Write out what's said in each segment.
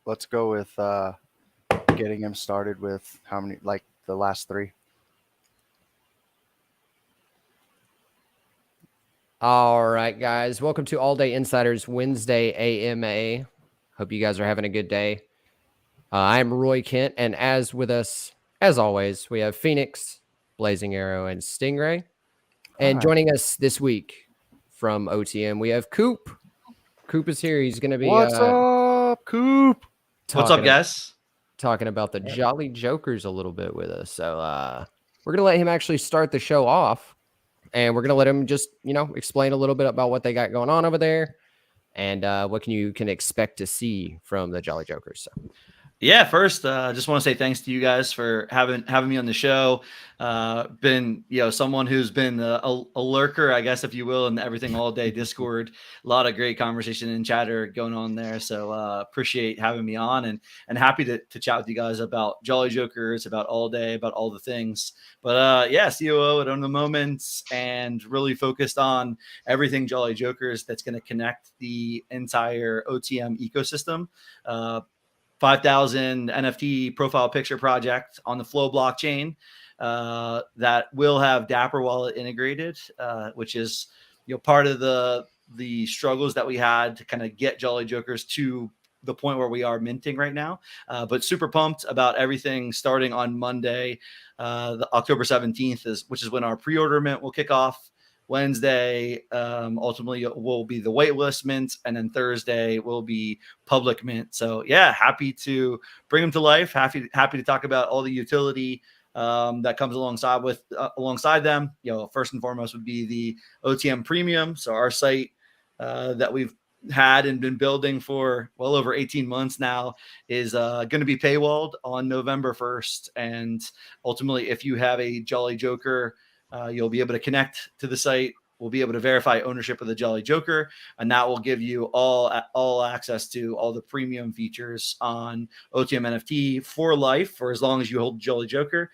let's go with getting him started with how many, like the last three. All right, guys. Welcome to All Day Insiders Wednesday AMA. Hope you guys are having a good day. I'm Roy Kent, and as with us, as always, we have Phoenix, Blazing Arrow, and Stingray. And Hi. joining us this week from OTM, we have Cupe. Cupe is here. He's going to be What's up, Coop? What's up, guys? Talking about the Jolly Jokers a little bit with us. So we're going to let him actually start the show off. And we're going to let him just, explain a little bit about what they got going on over there and what you can expect to see from the Jolly Jokers. So. Yeah, first, just want to say thanks to you guys for having me on the show. Been, someone who's been a lurker, I guess, if you will, in Everything All Day Discord. A lot of great conversation and chatter going on there. So appreciate having me on and happy to chat with you guys about Jolly Jokers, about All Day, about all the things. But COO at Own the Moments and really focused on everything Jolly Jokers that's going to connect the entire OTM ecosystem. 5,000 NFT profile picture project on the Flow blockchain that will have Dapper Wallet integrated, which is part of the struggles that we had to kind of get Jolly Jokers to the point where we are minting right now. But super pumped about everything starting on Monday, the October 17th which is when our pre-order mint will kick off. Wednesday, ultimately will be the waitlist mint, and then Thursday will be public mint. So yeah, happy to bring them to life. Happy to talk about all the utility that comes alongside them. First and foremost would be the OTM Premium. So our site that we've had and been building for well over 18 months now is going to be paywalled on November 1st. And ultimately, if you have a Jolly Joker, you'll be able to connect to the site. We'll be able to verify ownership of the Jolly Joker, and that will give you all access to all the premium features on OTM NFT for life, for as long as you hold Jolly Joker,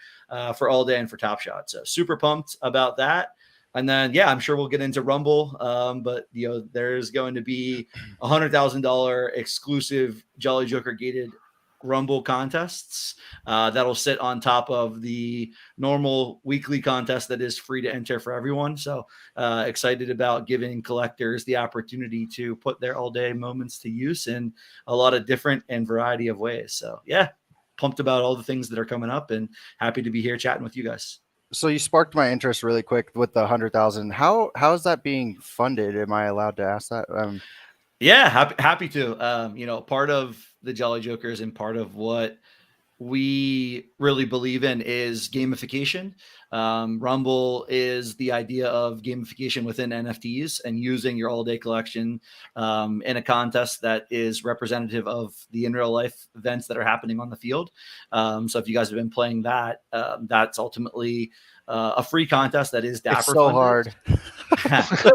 for All Day and for Top Shot. So super pumped about that. And then, I'm sure we'll get into Rumble, but there's going to be $100,000 exclusive Jolly Joker gated Rumble contests that'll sit on top of the normal weekly contest that is free to enter for everyone. So excited about giving collectors the opportunity to put their all day moments to use in a lot of different and variety of ways. So pumped about all the things that are coming up and happy to be here chatting with you guys. So you sparked my interest really quick with the 100,000. How is that being funded? Am I allowed to ask that? Happy to. Part of the Jolly Jokers and part of what we really believe in is gamification. Rumble is the idea of gamification within NFTs and using your all-day collection in a contest that is representative of the in real life events that are happening on the field. So if you guys have been playing that, that's ultimately a free contest that is Dapper It's so funded. hard.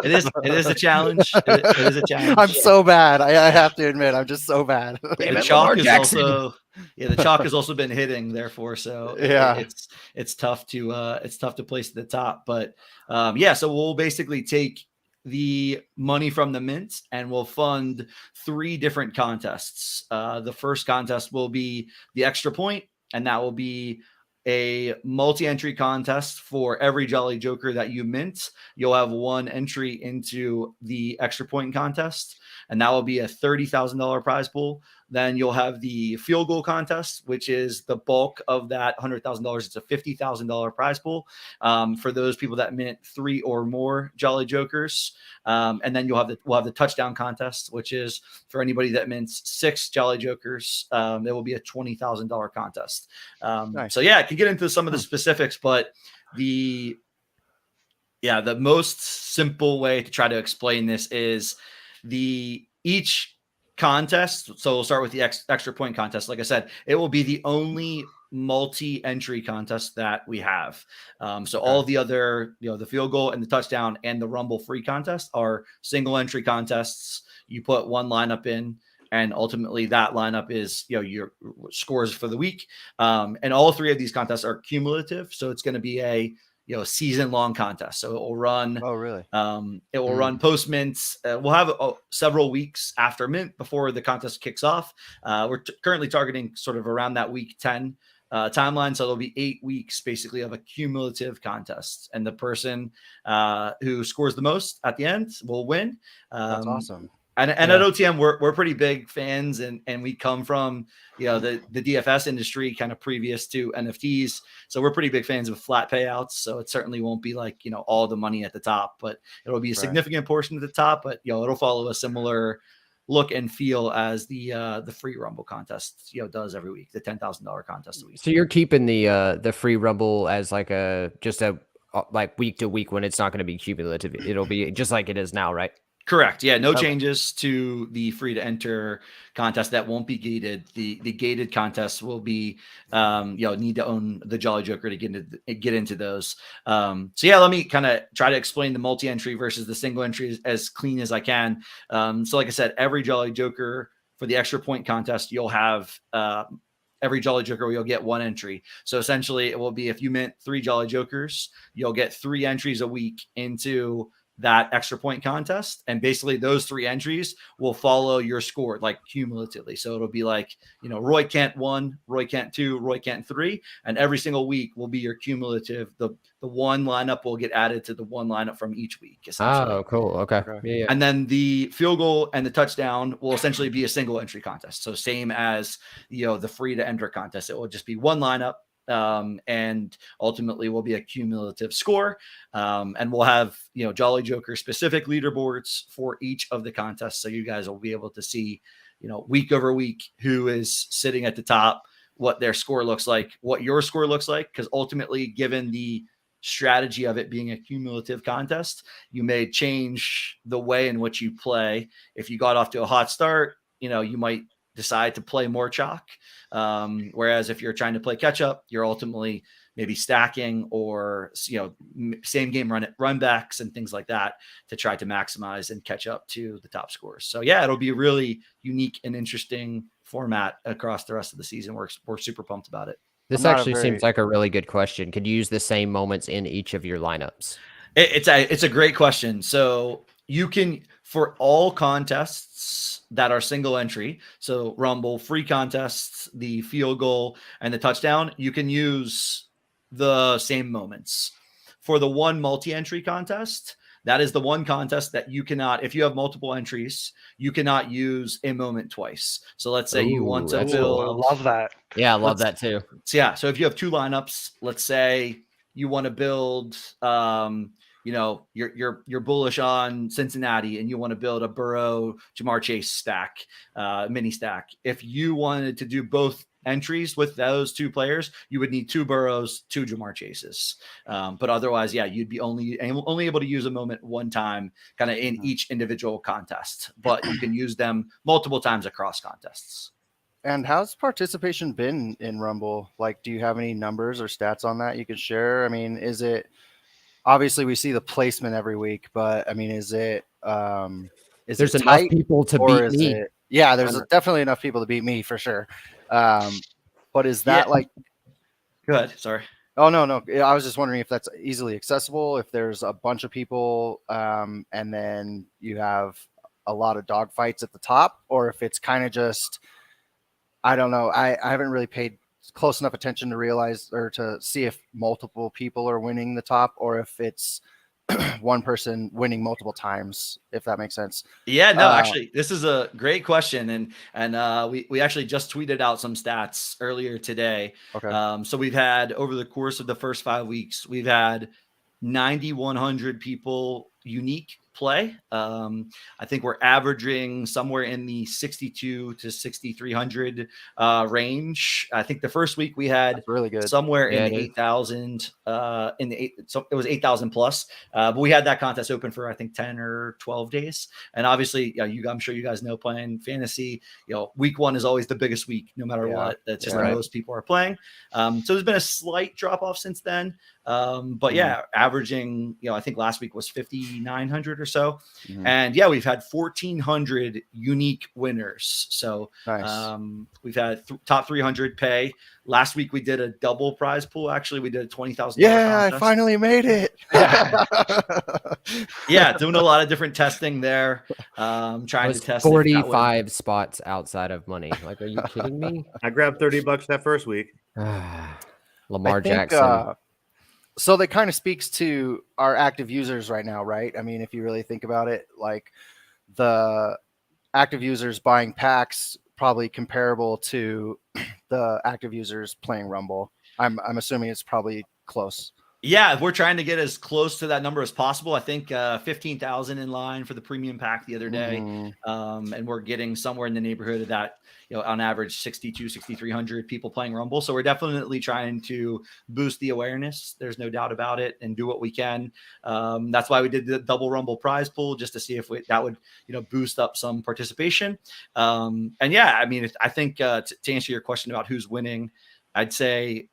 It is a challenge. It is a challenge. I'm so bad. I have to admit, I'm just so bad. The chalk is also the chalk has also been hitting, therefore. So it's tough to place at the top. But so we'll basically take the money from the mint and we'll fund 3 different contests. The first contest will be the Extra Point, and that will be a multi-entry contest for every Jolly Joker that you mint. You'll have 1 entry into the Extra Point contest, and that will be a $30,000 prize pool. Then you'll have the field goal contest, which is the bulk of that $100,000. It's a $50,000 prize pool for those people that mint 3 or more Jolly Jokers. And then we'll have the touchdown contest, which is for anybody that mints 6 Jolly Jokers. It will be a $20,000 contest. Nice. So I can get into some of the specifics, but the most simple way to try to explain this is each contest. So we'll start with the Extra Point contest. Like I said, it will be the only multi-entry contest that we have. So all of the other, the field goal and the touchdown and the Rumble free contest are single entry contests. You put 1 lineup in, and ultimately that lineup is, your scores for the week. And all 3 of these contests are cumulative. So it's going to be season long contest. So it will run. Oh, really? It will run post mints. We'll have several weeks after mint before the contest kicks off. We're currently targeting sort of around that week 10 timeline. So there'll be 8 weeks basically of a cumulative contest, and the person who scores the most at the end will win. That's awesome. And at OTM, we're pretty big fans, and we come from the DFS industry kind of previous to NFTs, so we're pretty big fans of flat payouts. So it certainly won't be like all the money at the top, but it'll be a significant portion at the top. But it'll follow a similar look and feel as the free Rumble contest does every week, the $10,000 contest a week. So you're keeping the free Rumble as like just a like week to week when it's not going to be cumulative. It'll be just like it is now, right? Correct. Yeah, no changes to the free to enter contest. That won't be gated. The gated contests will be need to own the Jolly Joker to get into those. So yeah, let me kind of try to explain the multi-entry versus the single entry as clean as I can. So like I said, every Jolly Joker for the extra point contest, you'll have every Jolly Joker, you'll get 1 entry. So essentially it will be, if you mint 3 Jolly Jokers, you'll get 3 entries a week into that extra point contest, and basically those 3 entries will follow your score like cumulatively. So it'll be like Roy Kent 1, Roy Kent 2, Roy Kent 3, and every single week will be your cumulative. The one lineup will get added to the one lineup from each week, essentially. Oh, cool. Okay. Yeah. And then the field goal and the touchdown will essentially be a single entry contest. So same as the free to enter contest, it will just be one lineup. And ultimately will be a cumulative score. And we'll have, Jolly Joker specific leaderboards for each of the contests. So you guys will be able to see, week over week, who is sitting at the top, what their score looks like, what your score looks like. Because ultimately, given the strategy of it being a cumulative contest, you may change the way in which you play. If you got off to a hot start, you might decide to play more chalk. Whereas if you're trying to play catch up, you're ultimately maybe stacking or, same game run backs and things like that to try to maximize and catch up to the top scores. So yeah, it'll be a really unique and interesting format across the rest of the season. We're super pumped about it. This actually seems like a really good question. Could you use the same moments in each of your lineups? It's a great question. So you can, for all contests that are single entry, so Rumble, free contests, the field goal, and the touchdown, you can use the same moments. For the one multi-entry contest, that is the one contest that you cannot, if you have multiple entries, you cannot use a moment twice. So let's say you want to build. I love that. Yeah, I love that too. So yeah, so if you have 2 lineups, let's say you want to build, you're bullish on Cincinnati and you want to build a Burrow Jamar Chase stack, mini stack. If you wanted to do both entries with those 2 players, you would need 2 Burrows, 2 Jamar Chases. But otherwise, yeah, you'd be only able to use a moment one time kind of in each individual contest, but you can use them multiple times across contests. And how's participation been in Rumble? Like, do you have any numbers or stats on that you could share? I mean, is it, obviously we see the placement every week, but I mean, is it, there's enough people to beat me? Yeah, there's definitely enough people to beat me for sure. But is that like, go ahead. Sorry. Oh, no. I was just wondering if that's easily accessible, if there's a bunch of people, and then you have a lot of dog fights at the top, or if it's kind of just, I don't know. I haven't really paid close enough attention to realize or to see if multiple people are winning the top, or if it's one person winning multiple times, if that makes sense. Yeah, no, actually, this is a great question. And we actually just tweeted out some stats earlier today. Okay. So we've had, over the course of the first 5 weeks, we've had 9,100 people unique play. I think we're averaging somewhere in the 62 to 6,300 range. I think the first week we had really good, somewhere in the 8,000 so it was 8,000 plus. But we had that contest open for I think 10 or 12 days. And obviously, I'm sure you guys know, playing fantasy, week 1 is always the biggest week, no matter what. That's just how most people are playing. So there's been a slight drop off since then. But yeah, averaging, I think last week was 5,900 or so. Mhm. And yeah, we've had 1,400 unique winners. So Nice. we've had top 300 pay. Last week we did a double prize pool. Actually, we did a $20,000 Yeah, I contest. finally made it. Yeah, doing a lot of different testing there. Trying to test 45 spots outside of money. Like, are you kidding me? I grabbed $30 that first week. Lamar I think, Jackson. So that kind of speaks to our active users right now, right? I mean, if you really think about it, like the active users buying packs probably comparable to the active users playing Rumble. I'm assuming it's probably close. Yeah, we're trying to get as close to that number as possible. I think 15,000 in line for the premium pack the other day. And we're getting somewhere in the neighborhood of that, on average 6,300 people playing Rumble. So we're definitely trying to boost the awareness. There's no doubt about it, and do what we can. That's why we did the double Rumble prize pool, just to see if that would, boost up some participation. And yeah, I mean, I think to answer your question about who's winning, I'd say,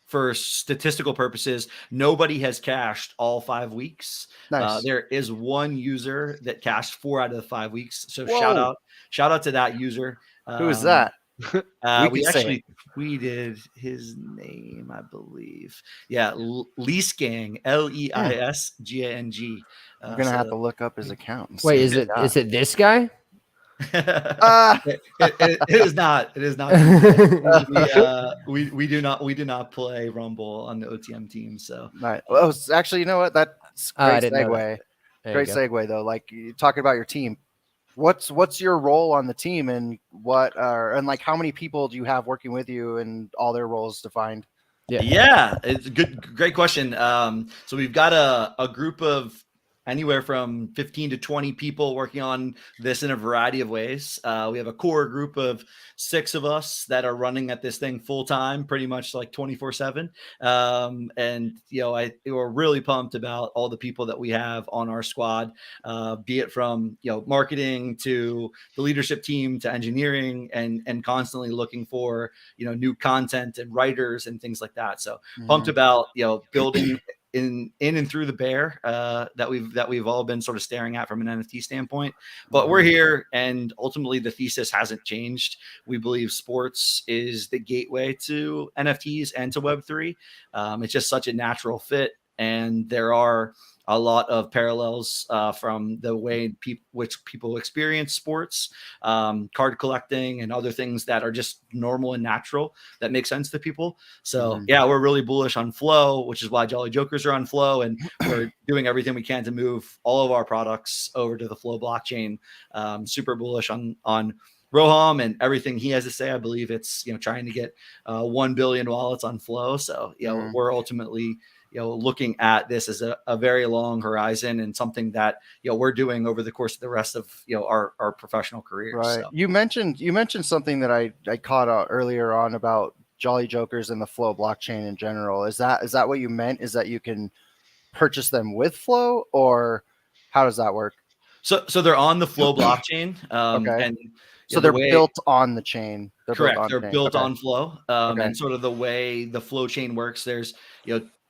for statistical purposes, nobody has cashed all 5 weeks. Nice. There is one user that cashed 4 out of the 5 weeks. So Whoa. shout out to that user. Who is that? We actually tweeted his name, I believe. Yeah, Leisgang, Leisgang. I'm gonna have to look up his account. And Wait, see is it this guy? It is not. It is not. We do not play Rumble on the OTM team. So right. Well, it's actually, you know what? That's I great didn't know segue. that. Great segue though. Like, you talking about your team. What's your role on the team, and and like how many people do you have working with you, and all their roles defined? Yeah, it's a great question. So we've got a group of anywhere from 15 to 20 people working on this in a variety of ways. We have a core group of 6 of us that are running at this thing full time, pretty much like 24/7. And we're really pumped about all the people that we have on our squad, be it from marketing to the leadership team to engineering, and constantly looking for new content and writers and things like that. So pumped about building in and through the bear that we've all been sort of staring at from an NFT standpoint. But we're here, and ultimately the thesis hasn't changed. We believe sports is the gateway to NFTs and to Web3. It's just such a natural fit, and there are a lot of parallels from the way which people experience sports, card collecting, and other things that are just normal and natural that make sense to people. So yeah, we're really bullish on Flow, which is why Jolly Jokers are on Flow, and we're doing everything we can to move all of our products over to the Flow blockchain. Super bullish on Roham and everything he has to say. I believe it's trying to get 1 billion wallets on Flow. So we're ultimately looking at this as a very long horizon, and something that we're doing over the course of the rest of our professional careers. Right. So. You mentioned something that I caught earlier on about Jolly Jokers and the Flow blockchain in general. Is that what you meant? Is that you can purchase them with Flow, or how does that work? So they're on the Flow blockchain. Okay. And so they're built on the chain. Correct. They're built okay. on Flow. And sort of the way the Flow chain works, there's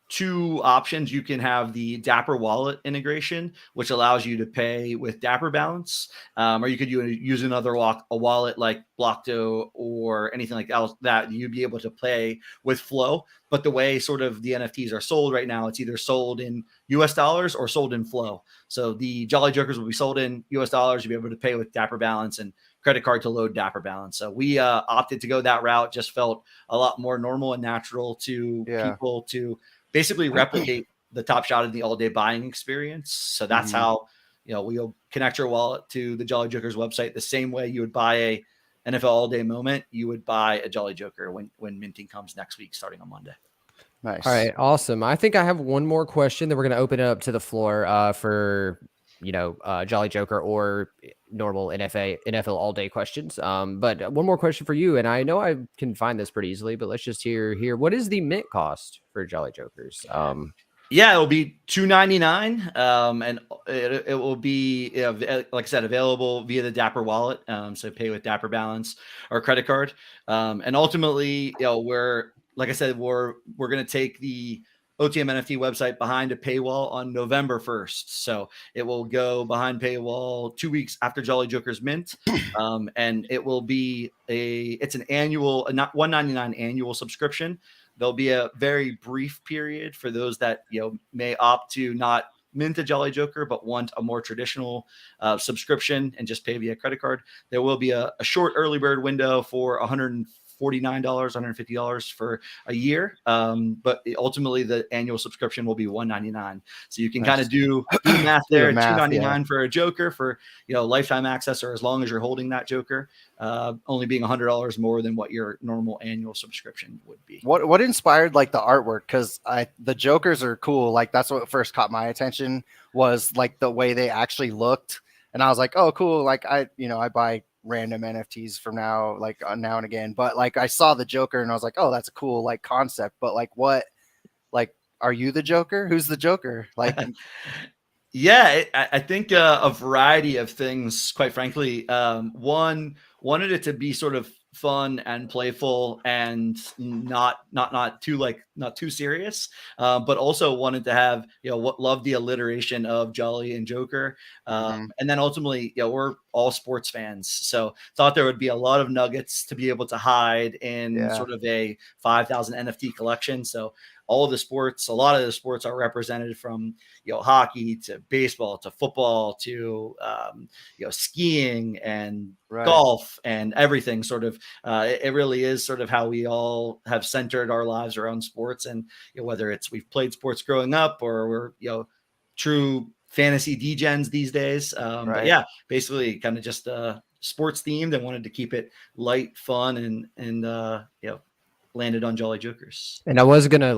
2 options. You can have the Dapper wallet integration, which allows you to pay with Dapper Balance, or you could use another wallet like Blockto or anything like that. You'd be able to pay with Flow. But the way sort of the NFTs are sold right now, it's either sold in US dollars or sold in Flow. So the Jolly Jokers will be sold in US dollars. You'll be able to pay with Dapper Balance and credit card to load Dapper Balance. So we opted to go that route. Just felt a lot more normal and natural to people to basically replicate the Top Shot in the all-day buying experience. So that's how we'll connect your wallet to the Jolly Jokers website the same way you would buy a NFL all-day moment. You would buy a Jolly Joker when minting comes next week, starting on Monday. Nice. All right, awesome. I think I have one more question that we're going to open it up to the floor for Jolly Joker or normal NFL all day questions. But one more question for you, and I know I can find this pretty easily, but let's just hear here. What is the mint cost for Jolly Jokers? Yeah, it'll be $2.99, and it will be, like I said, available via the Dapper wallet. So pay with Dapper Balance or credit card, and ultimately, we're like I said, we're going to take the OTM NFT website behind a paywall on November 1st. So it will go behind paywall 2 weeks after Jolly Joker's mint. And it will be it's an annual, not $199 annual subscription. There'll be a very brief period for those that, may opt to not mint a Jolly Joker, but want a more traditional subscription and just pay via credit card. There will be a short early bird window for $149, $150 for a year. But ultimately the annual subscription will be $199. So you can kind of do math there. $299 for a Joker for, lifetime access, or as long as you're holding that Joker, only being $100 more than what your normal annual subscription would be. What inspired like the artwork? Because the Jokers are cool. Like that's what first caught my attention, was like the way they actually looked. And I was like, oh, cool. Like I buy random NFTs from now and again, but like I saw the Joker and I was like, oh, that's a cool like concept. But like what, like, are you the Joker? Who's the Joker? Like, yeah, I think a variety of things, quite frankly. One, wanted it to be sort of fun and playful and not too serious, but also wanted to have, love the alliteration of Jolly and Joker. And then ultimately, we're all sports fans. So thought there would be a lot of nuggets to be able to hide in sort of a 5,000 NFT collection. So a lot of the sports are represented, from, hockey to baseball to football to, skiing and golf and everything. Sort of, it really is sort of how we all have centered our lives around sports. And whether we've played sports growing up, or we're, true fantasy degens these days. But yeah, basically kind of just sports themed, and wanted to keep it light, fun, and landed on Jolly Jokers. And I was gonna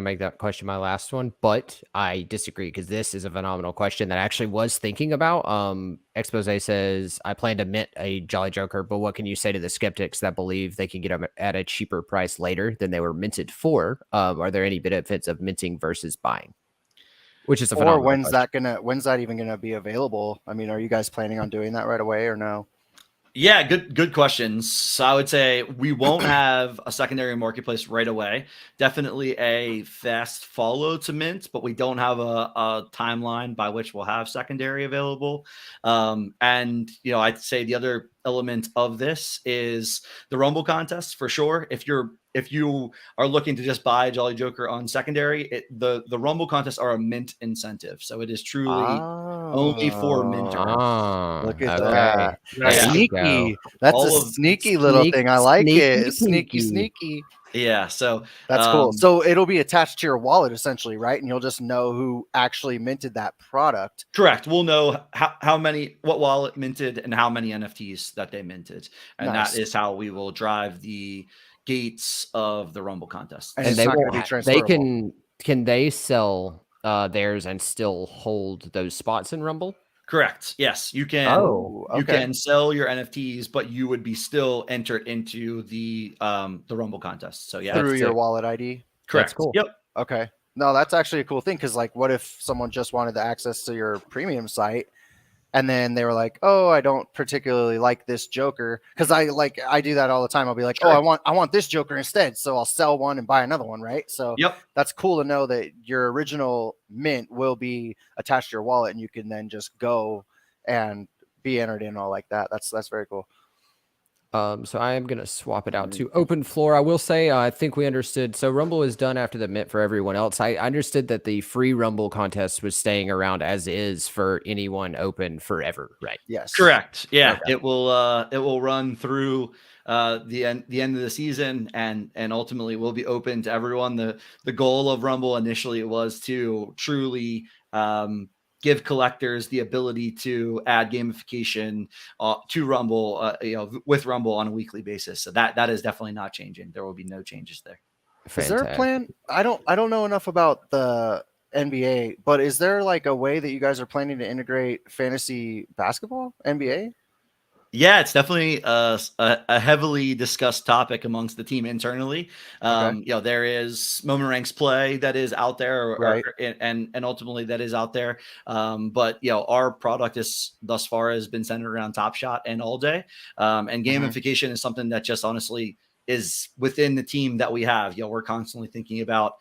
make that question my last one, but I disagree, because this is a phenomenal question that I actually was thinking about. Expose says, I plan to mint a Jolly Joker, but what can you say to the skeptics that believe they can get them at a cheaper price later than they were minted for? Are there any benefits of minting versus buying? Which is a phenomenal question. When's that even gonna be available? I mean, are you guys planning on doing that right away or no? Yeah, good questions. So I would say we won't have a secondary marketplace right away. Definitely a fast follow to mint, but we don't have a timeline by which we'll have secondary available. And I'd say the other element of this is the Rumble contest for sure. If you are looking to just buy Jolly Joker on secondary, the Rumble contests are a mint incentive. So it is truly only for minters. Look at that. Yeah. Sneaky. That's a sneaky little thing. I like it. Sneaky. Yeah. So that's cool. So it'll be attached to your wallet essentially, right? And you'll just know who actually minted that product. Correct. We'll know what wallet minted and how many NFTs that they minted. And that is how we will drive the gates of the Rumble contest. And they won't be transferable. Can they sell theirs and still hold those spots in Rumble? Correct. Yes, you can. You can sell your NFTs, but you would be still entered into the Rumble contest. So yeah, through your wallet ID. Correct. That's cool. Yep. Okay. No, that's actually a cool thing, because like, what if someone just wanted the access to your premium site, and then they were like, oh, I don't particularly like this Joker, because I do that all the time. I'll be like, oh, I want this Joker instead, so I'll sell one and buy another one, right? So that's cool to know that your original mint will be attached to your wallet, and you can then just go and be entered in all like that. That's very cool. So I am going to swap it out to open floor. I will say, I think we understood. So Rumble is done after the mint for everyone else. I understood that the free Rumble contest was staying around as is for anyone open forever, right? Yes. Correct. Yeah. Okay. It will run through the end of the season, and ultimately will be open to everyone. The goal of Rumble initially was to truly give collectors the ability to add gamification to Rumble, with Rumble on a weekly basis. So that is definitely not changing. There will be no changes there. Fantastic. Is there a plan? I don't know enough about the NBA, but is there like a way that you guys are planning to integrate fantasy basketball, NBA? Yeah, it's definitely a heavily discussed topic amongst the team internally. There is Moment Ranks Play that is out there, and ultimately that is out there. But our product is thus far has been centered around Top Shot and All Day, and gamification is something that just honestly is within the team that we have. We're constantly thinking about,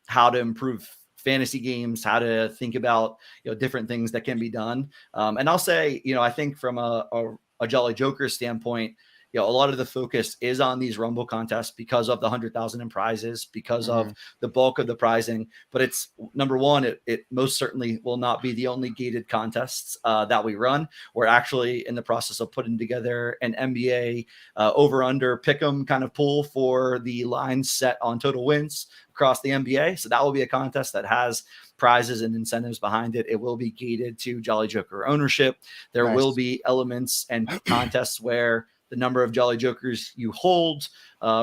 how to improve fantasy games, how to think about, different things that can be done. And I'll say, I think from a Jolly Joker standpoint, a lot of the focus is on these Rumble contests because of the 100,000 in prizes, because of the bulk of the prizing. But it's number one, it most certainly will not be the only gated contests that we run. We're actually in the process of putting together an NBA over under pick'em kind of pool for the lines set on total wins across the NBA. So that will be a contest that has prizes and incentives behind it. It will be gated to Jolly Joker ownership. There will be elements and contests where the number of Jolly Jokers you hold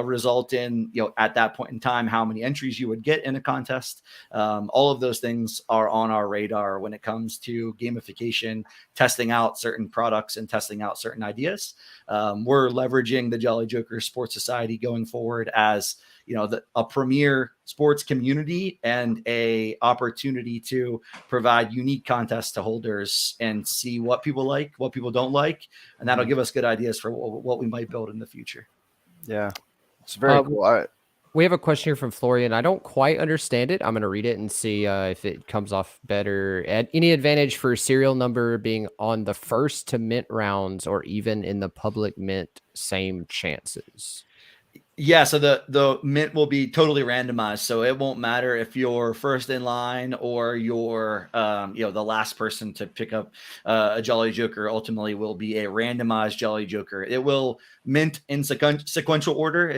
result in, at that point in time, how many entries you would get in a contest. All of those things are on our radar when it comes to gamification, testing out certain products and testing out certain ideas. We're leveraging the Jolly Joker Sports Society going forward as, a premier sports community and a opportunity to provide unique contests to holders and see what people like, what people don't like. And that'll give us good ideas for what we might build in the future. Yeah. It's very cool. We have a question here from Florian. I don't quite understand it. I'm going to read it and see if it comes off better. Any advantage for serial number being on the first to mint rounds or even in the public mint, same chances? Yeah, so the mint will be totally randomized, so it won't matter if you're first in line or you're the last person to pick up a Jolly Joker. Ultimately, will be a randomized Jolly Joker. It will mint in sequential order.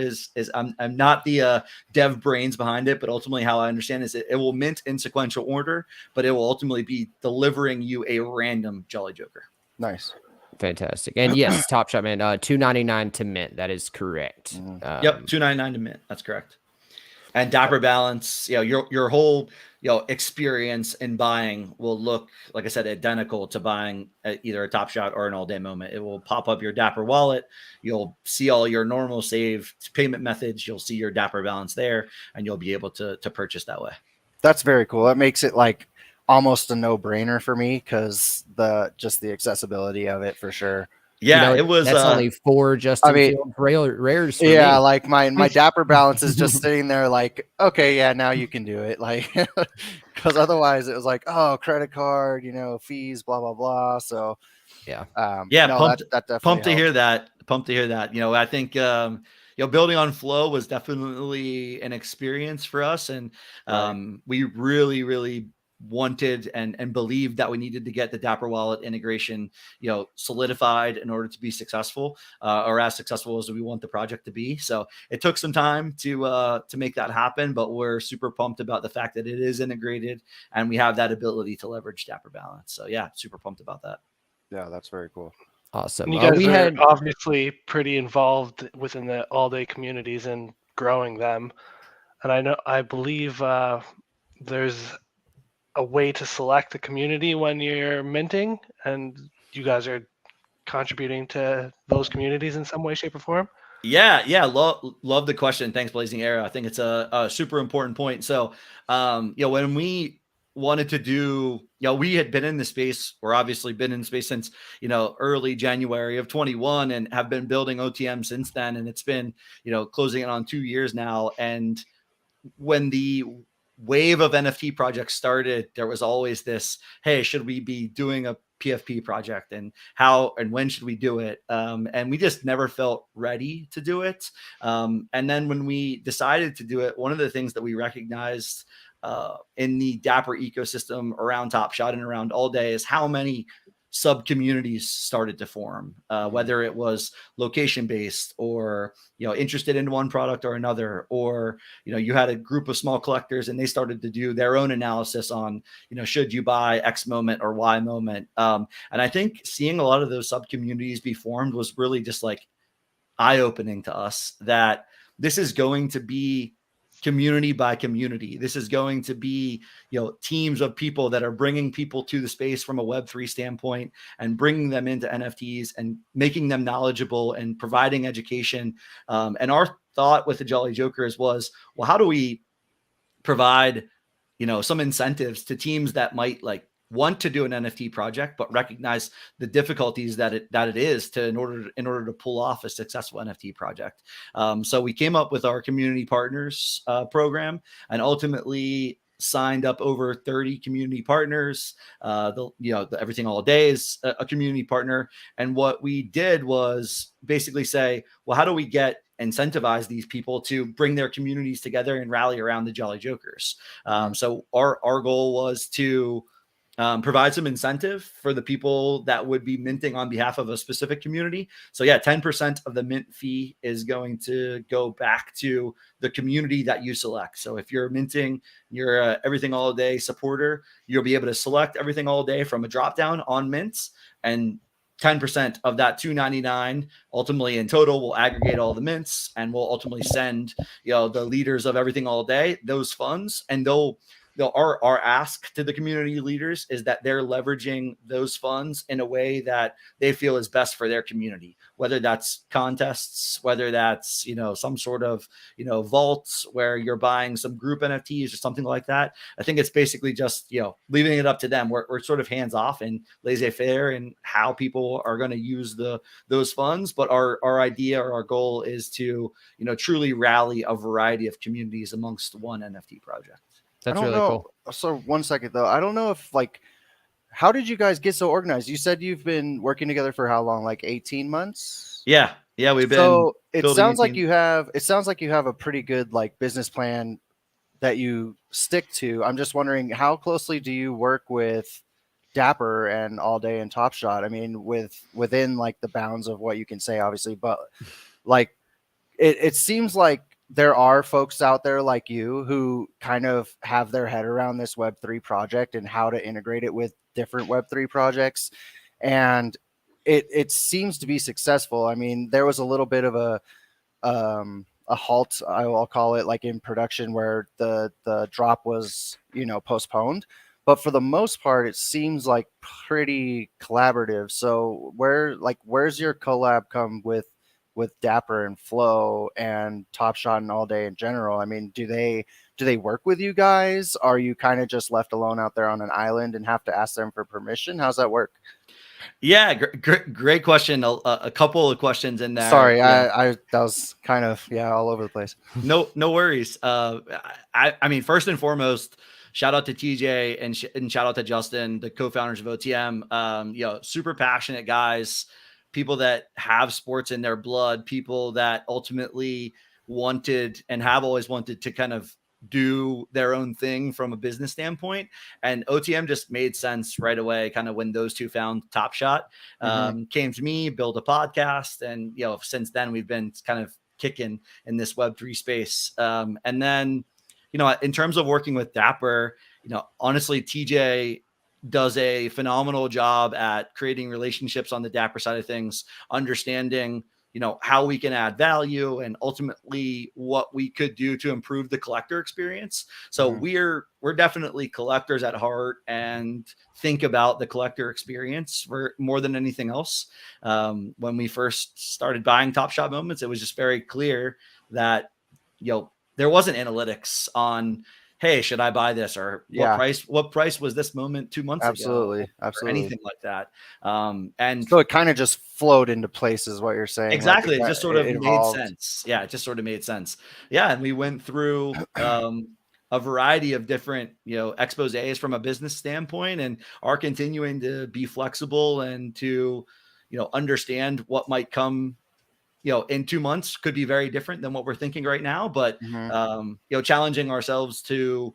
I'm not the dev brains behind it, but ultimately how I understand is it will mint in sequential order, but it will ultimately be delivering you a random Jolly Joker. Nice. Fantastic. And yes, Top Shot Man, $2.99 to mint. That is correct. Yep, $2.99 to mint. That's correct. And Dapper Balance, your whole experience in buying will look, like I said, identical to buying either a Top Shot or an All Day Moment. It will pop up your Dapper wallet. You'll see all your normal saved payment methods. You'll see your Dapper Balance there, and you'll be able to purchase that way. That's very cool. That makes it like almost a no-brainer for me because the accessibility of it for sure. Yeah, it was. That's only 4 Justin Fields rares. Yeah, me. Like my Dapper Balance is just sitting there, like, okay, yeah, now you can do it, like, because otherwise it was like, oh, credit card, fees, blah blah blah. So yeah, that definitely pumped to hear that. Pumped to hear that. I think building on Flow was definitely an experience for us, and we really wanted and believed that we needed to get the Dapper Wallet integration, solidified in order to be successful, or as successful as we want the project to be. So it took some time to make that happen, but we're super pumped about the fact that it is integrated and we have that ability to leverage Dapper Balance. So yeah, super pumped about that. Yeah, that's very cool. Awesome. And you guys are obviously pretty involved within the all-day communities and growing them. And I believe there's a way to select the community when you're minting, and you guys are contributing to those communities in some way, shape, or form. Yeah. Love the question. Thanks, Blazing Arrow. I think it's a super important point. So, when we wanted to do, we had been in the space, or obviously been in space since, early January of 21 and have been building OTM since then. And it's been, closing in on 2 years now. And when the wave of NFT projects started, there was always this, hey, should we be doing a PFP project, and how and when should we do it? And we just never felt ready to do it. And then when we decided to do it, one of the things that we recognized in the Dapper ecosystem around Top Shot and around All Day is how many sub communities started to form, whether it was location based or, interested in one product or another, or, you had a group of small collectors and they started to do their own analysis on, should you buy X moment or Y moment. And I think seeing a lot of those sub communities be formed was really just like eye opening to us that this is going to be community by community. This is going to be, teams of people that are bringing people to the space from a Web3 standpoint and bringing them into NFTs and making them knowledgeable and providing education. And our thought with the Jolly Jokers was, well, how do we provide, some incentives to teams that might like want to do an NFT project, but recognize the difficulties that it is in order to pull off a successful NFT project. So we came up with our community partners program, and ultimately signed up over 30 community partners. The Everything All Day is a community partner. And what we did was basically say, well, how do we incentivize these people to bring their communities together and rally around the Jolly Jokers? So our goal was to provide some incentive for the people that would be minting on behalf of a specific community. So yeah, 10% of the mint fee is going to go back to the community that you select. So if you're minting, you're a Everything All Day supporter, you'll be able to select Everything All Day from a dropdown on mints, and 10% of that $2.99 ultimately in total will aggregate all the mints, and will ultimately send the leaders of Everything All Day those funds. And our ask to the community leaders is that they're leveraging those funds in a way that they feel is best for their community, whether that's contests, whether that's some sort of vaults where you're buying some group NFTs or something like that. I think it's basically just leaving it up to them. We're sort of hands off and laissez-faire in how people are going to use those funds, but our idea or our goal is to truly rally a variety of communities amongst one NFT project. That's really cool. So 1 second though. I don't know if how did you guys get so organized? You said you've been working together for how long? Like 18 months? Yeah. We've been. So it sounds 18. like you have a pretty good business plan that you stick to. I'm just wondering, how closely do you work with Dapper and All Day and Top Shot? I mean, within the bounds of what you can say, obviously, but it seems like there are folks out there like you who kind of have their head around this Web3 project and how to integrate it with different Web3 projects. And it seems to be successful. I mean, there was a little bit of a halt, I'll call it, in production where the drop was, postponed. But for the most part, it seems like pretty collaborative. So where's your collab come with Dapper and Flow and Top Shot and All Day in general? I mean, do they work with you guys? Are you kind of just left alone out there on an island and have to ask them for permission? How's that work? Yeah, great question. A couple of questions in there. Sorry, I that was kind of all over the place. No worries. I mean, first and foremost, shout out to TJ and shout out to Justin, the co-founders of OTM. Super passionate guys, people that have sports in their blood, people that ultimately wanted and have always wanted to kind of do their own thing from a business standpoint. And OTM just made sense right away, kind of when those two found Top Shot, came to me, build a podcast. And, since then we've been kind of kicking in this Web3 space. And then, in terms of working with Dapper, honestly, TJ does a phenomenal job at creating relationships on the Dapper side of things, understanding, how we can add value and ultimately what we could do to improve the collector experience. So we're definitely collectors at heart and think about the collector experience for more than anything else. When we first started buying Top Shot moments, it was just very clear that, there wasn't analytics on, hey, should I buy this, or what price was this moment 2 months ago? Absolutely. Or anything like that. And so it kind of just flowed into place is what you're saying. Exactly. It just sort of made sense. Yeah. It just sort of made sense. Yeah. And we went through a variety of different, exposés from a business standpoint, and are continuing to be flexible and to, understand what might come, in 2 months could be very different than what we're thinking right now, but, challenging ourselves to,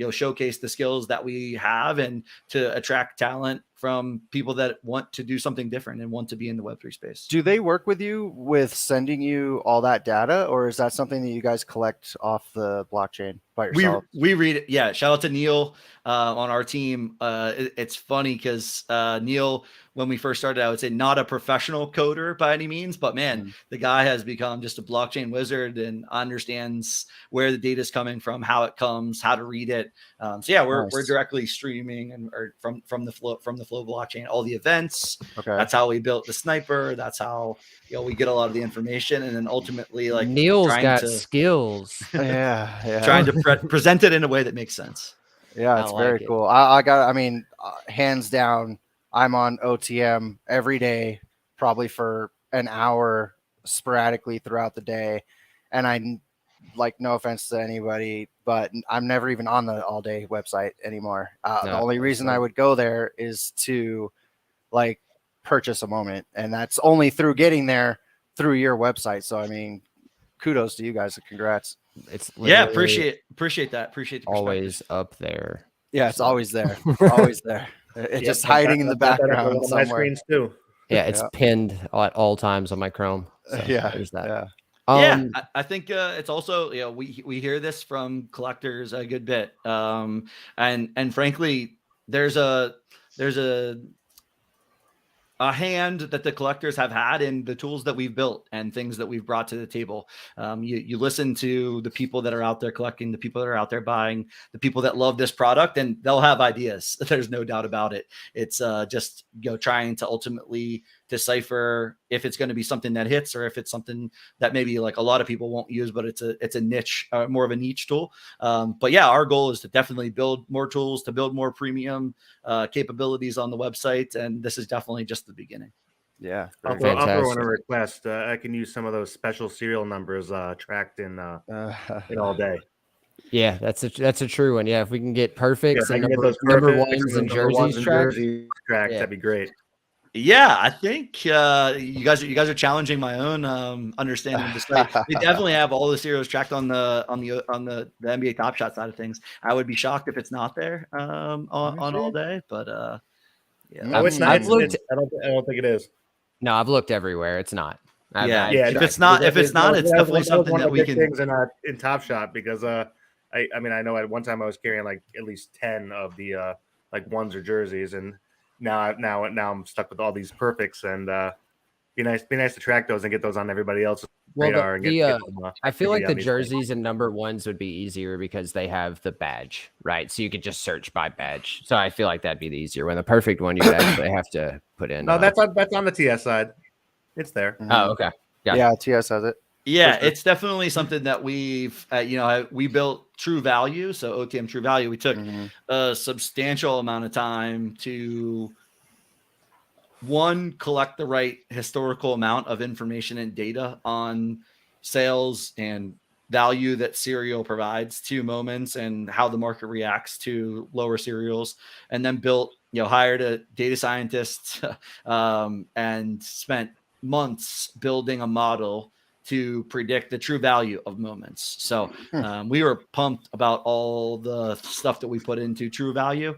showcase the skills that we have and to attract talent from people that want to do something different and want to be in the Web3 space. Do they work with you with sending you all that data, or is that something that you guys collect off the blockchain by yourself? We read it. Yeah. Shout out to Neil on our team. It's funny because Neil, when we first started, I would say not a professional coder by any means, but man, the guy has become just a blockchain wizard and understands where the data is coming from, how it comes, how to read it. So yeah, we're directly streaming or from the flow blockchain, all the events. Okay. That's how we built the sniper. That's how we get a lot of the information, and then ultimately Neil's got skills. Yeah. Trying to present it in a way that makes sense. Yeah, I it's like very it. cool. I mean, hands down, I'm on OTM every day, probably for an hour sporadically throughout the day. And like, no offense to anybody, but I'm never even on the all day website anymore. The No, only reason I so- would go there is to like purchase a moment. And that's only through getting there through your website. So, I mean, kudos to you guys. Congrats. It's Yeah, literally appreciate that. Appreciate the perspective. always up there. Yeah, it's So- always there. Always there. It's Yep, just I've got- hiding in the I've got that up on background one of my somewhere. screens too. Yeah, it's Yeah. pinned at all times on my Chrome. So Yeah, there's that. yeah. Yeah, I think it's also, you know, we hear this from collectors a good bit, and frankly, there's a hand that the collectors have had in the tools that we've built and things that we've brought to the table. You listen to the people that are out there collecting, the people that are out there buying, the people that love this product, and they'll have ideas. There's no doubt about it. It's just, you know, trying to ultimately decipher if it's going to be something that hits or if it's something that maybe like a lot of people won't use, but it's a niche, more of a niche tool. But yeah, our goal is to definitely build more tools, to build more premium capabilities on the website, and this is definitely just the beginning. Yeah. I'll very throw in Fantastic. a request. I can use some of those special serial numbers tracked in cool. all day. Yeah, that's a true one. Yeah, if we can get Yeah, perfects if I and can get those number perfects ones the and number ones jerseys and tracked. jerseys tracked, Yeah. that'd be great. Yeah, I think you guys are challenging my own understanding of the site. We definitely have all the serials tracked on the NBA Top Shot side of things. I would be shocked if it's not there on all day, but yeah. No, it's not. I've looked. I don't think it is. No, I've looked everywhere. It's not. Yeah, Yeah, if checked. it's not, That it's was definitely something one that of we the big can. things in Top Shot because I mean I know at one time I was carrying like at least 10 of the like ones or jerseys, and now I'm stuck with all these perfects, and be nice to track those and get those on everybody else's radar and get them, I feel like on the these jerseys and number ones would be easier because they have the badge, right? So you could just search by badge. So I feel like that'd be the easier one. The perfect one you would actually have to put in. No, that's on the TS side. It's there. Oh, okay. Gotcha. Yeah, TS has it. Yeah, sure. it's definitely something that we've, we built True Value. So OTM True Value, we took a substantial amount of time to, one, collect the right historical amount of information and data on sales and value that serial provides to moments and how the market reacts to lower serials, and then built, hired a data scientist and spent months building a model to predict the true value of moments. So we were pumped about all the stuff that we put into True Value.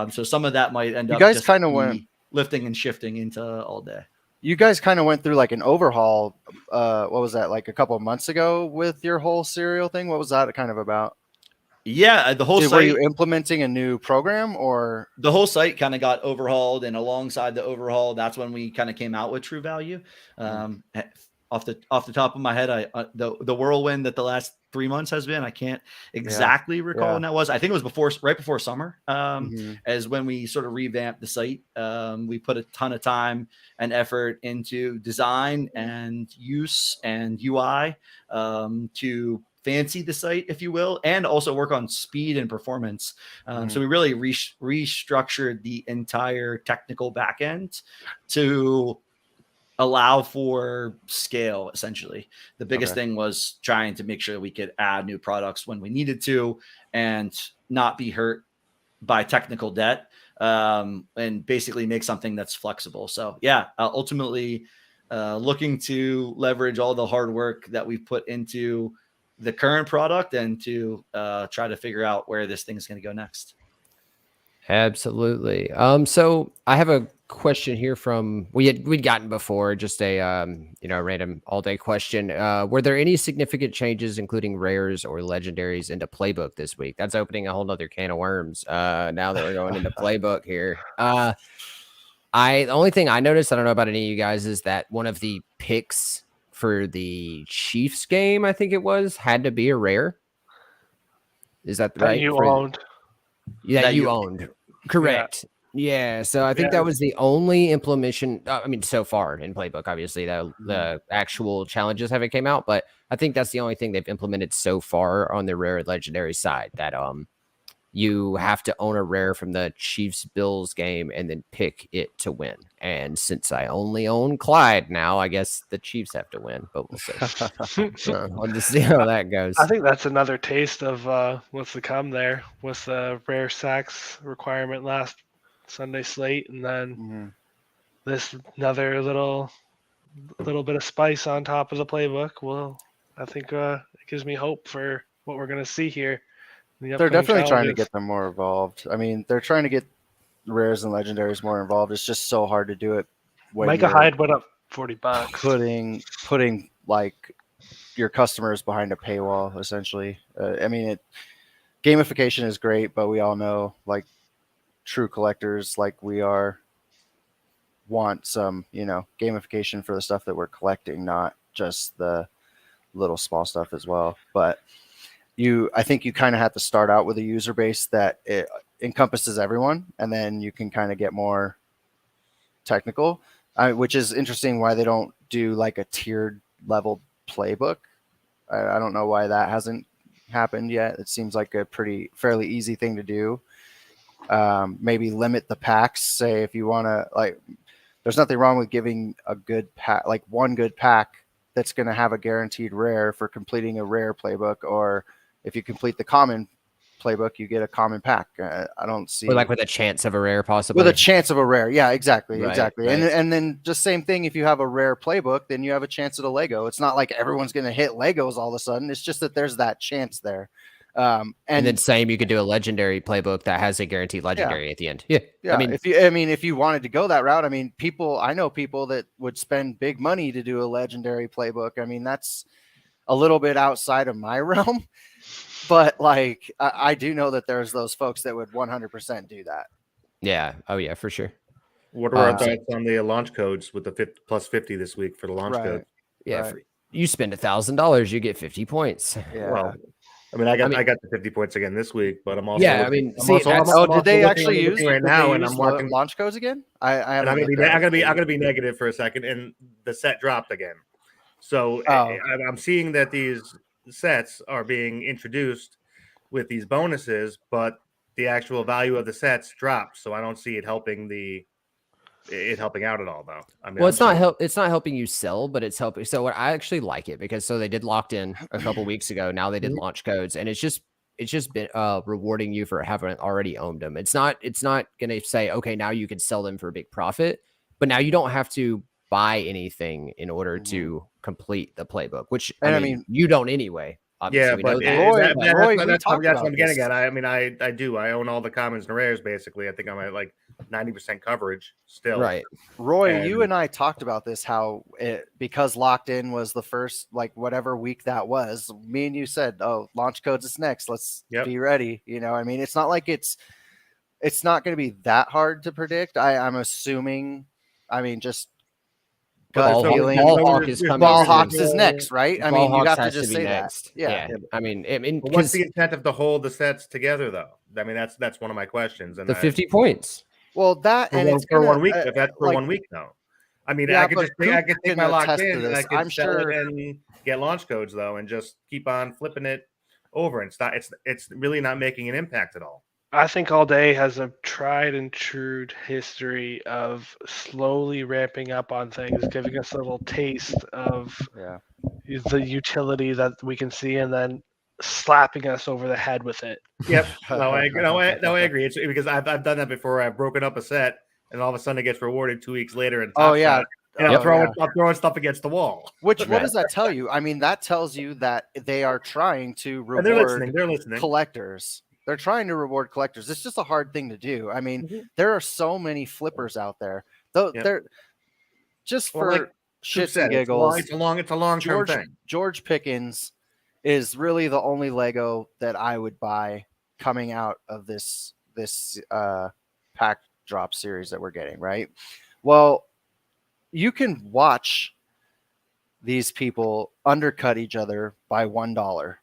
So some of that might end up guys just kind of went lifting and shifting into all day. You guys kind of went through like an overhaul. What was that, like a couple of months ago with your whole serial thing? What was that kind of about? Yeah, the whole Were site. you implementing a new program, or The whole site kind of got overhauled, and alongside the overhaul, that's when we kind of came out with True Value. Off the top of my head, the whirlwind that the last 3 months has been, I can't exactly recall when that was. I think it was right before summer, as when we sort of revamped the site. We put a ton of time and effort into design and use and UI to fancy the site, if you will, and also work on speed and performance. So we really restructured the entire technical backend to allow for scale. Essentially, the biggest thing was trying to make sure we could add new products when we needed to and not be hurt by technical debt, and basically make something that's flexible. So ultimately looking to leverage all the hard work that we've put into the current product and to try to figure out where this thing is going to go next. Absolutely. So I have a question here from we'd gotten before, just a random all day question. Were there any significant changes, including rares or legendaries, into Playbook this week? That's opening a whole nother can of worms. Now that we're going into Playbook here. The only thing I noticed, I don't know about any of you guys, is that one of the picks for the Chiefs game, I think it was, had to be a rare. Is that right? You owned. Yeah, you owned. Correct. Yeah. So I think that was the only implementation. So far in Playbook, obviously the actual challenges haven't came out, but I think that's the only thing they've implemented so far on the rare and legendary side. That you have to own a rare from the Chiefs Bills game and then pick it to win. And since I only own Clyde now, I guess the Chiefs have to win, but we'll see. We'll just see how that goes. I think that's another taste of what's to come there with the rare sacks requirement last Sunday slate, and then this another little bit of spice on top of the playbook. Well, I think it gives me hope for what we're going to see here. They're definitely trying to get them more involved. I mean, they're trying to get rares and legendaries more involved. It's just so hard to do it when Micah Hyde went up $40. Putting like your customers behind a paywall, essentially. I mean, gamification is great, but we all know, like, true collectors like we are want some, gamification for the stuff that we're collecting, not just the little small stuff as well. But I think you kind of have to start out with a user base that it encompasses everyone, and then you can kind of get more technical, which is interesting why they don't do like a tiered level playbook. I don't know why that hasn't happened yet. It seems like a fairly easy thing to do. Maybe limit the packs. Say if you want to, like, there's nothing wrong with giving a good pack, like one good pack that's going to have a guaranteed rare for completing a rare playbook, or if you complete the common playbook, you get a common pack. I don't see, or like with a chance of a rare, possibly with a chance of a rare. Yeah, exactly. Right. And then just same thing. If you have a rare playbook, then you have a chance at a Lego. It's not like everyone's going to hit Legos all of a sudden. It's just that there's that chance there. And then same, you could do a legendary playbook that has a guaranteed legendary at the end. Yeah. I mean, if you wanted to go that route, I mean, I know people that would spend big money to do a legendary playbook. I mean, that's a little bit outside of my realm, but like, I do know that there's those folks that would 100% do that. Yeah. Oh yeah, for sure. What are our thoughts on the launch codes with the plus 50 this week for the launch code? Yeah. Right. You spend $1,000, you get 50 points. Yeah. Well, I mean, I got the 50 points again this week, but I'm also did they actually use right now? And I'm watching launch codes again. I'm gonna be negative for a second, and the set dropped again. So I'm seeing that these sets are being introduced with these bonuses, but the actual value of the sets dropped. So I don't see it helping helping out at all, though. I mean, well, it's not helping you sell, but it's helping. So I actually like it because they did locked in a couple weeks ago. Now they did launch codes, and it's just been rewarding you for having already owned them. It's not going to say, okay, now you can sell them for a big profit, but now you don't have to buy anything in order to complete the playbook, which I mean you don't anyway. Obviously, yeah, but Roy, that's what I'm getting at. I mean, I do. I own all the commons and rares basically. I think I'm at like 90% coverage still. Right. Roy, you and I talked about this, how because locked in was the first, like, whatever week that was, me and you said, oh, launch codes is next. Let's be ready. I mean, it's not like it's not going to be that hard to predict. I'm assuming, I mean, just gut feeling. Ball Hawks is next, right? I mean, you have to just say next. Yeah. I mean, what's the incentive to hold the sets together, though? I mean, that's one of my questions. And the 50 points. Well, that and it's for 1 week. If that's for 1 week, though. I mean, I could take my locked in, and I could sell it and get launch codes, though, and just keep on flipping it over. And it's really not making an impact at all. I think All Day has a tried and true history of slowly ramping up on things, giving us a little taste of the utility that we can see, and then slapping us over the head with it. Yep. I agree. It's because I've done that before. I've broken up a set, and all of a sudden it gets rewarded 2 weeks later. And I'm throwing stuff against the wall. What does that tell you? I mean, that tells you that they are trying to reward they're listening. collectors. They're trying to reward collectors. It's just a hard thing to do. I mean, there are so many flippers out there. Though they're just for shits and giggles. It's a long-term thing. George Pickens is really the only Lego that I would buy coming out of this pack drop series that we're getting, right? Well, you can watch these people undercut each other by $1.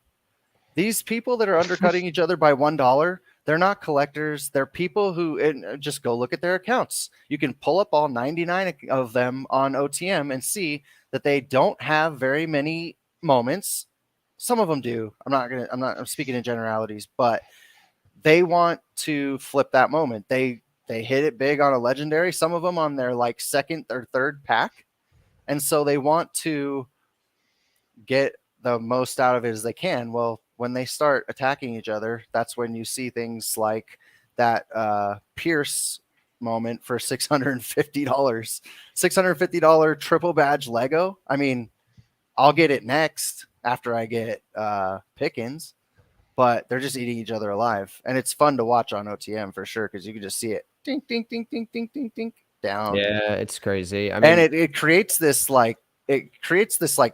These people that are undercutting each other by $1, they're not collectors. They're people who just go look at their accounts. You can pull up all 99 of them on OTM and see that they don't have very many moments. Some of them do. I'm speaking in generalities, but they want to flip that moment. They hit it big on a legendary, some of them on their like second or third pack. And so they want to get the most out of it as they can. Well, when they start attacking each other, that's when you see things like that Pierce moment for $650. $650 triple badge Lego. I mean, I'll get it next after I get Pickens, but they're just eating each other alive. And it's fun to watch on OTM for sure, because you can just see it ding, ding, ding, ding, ding, ding, ding down. Yeah, it's crazy. I mean, And it creates this like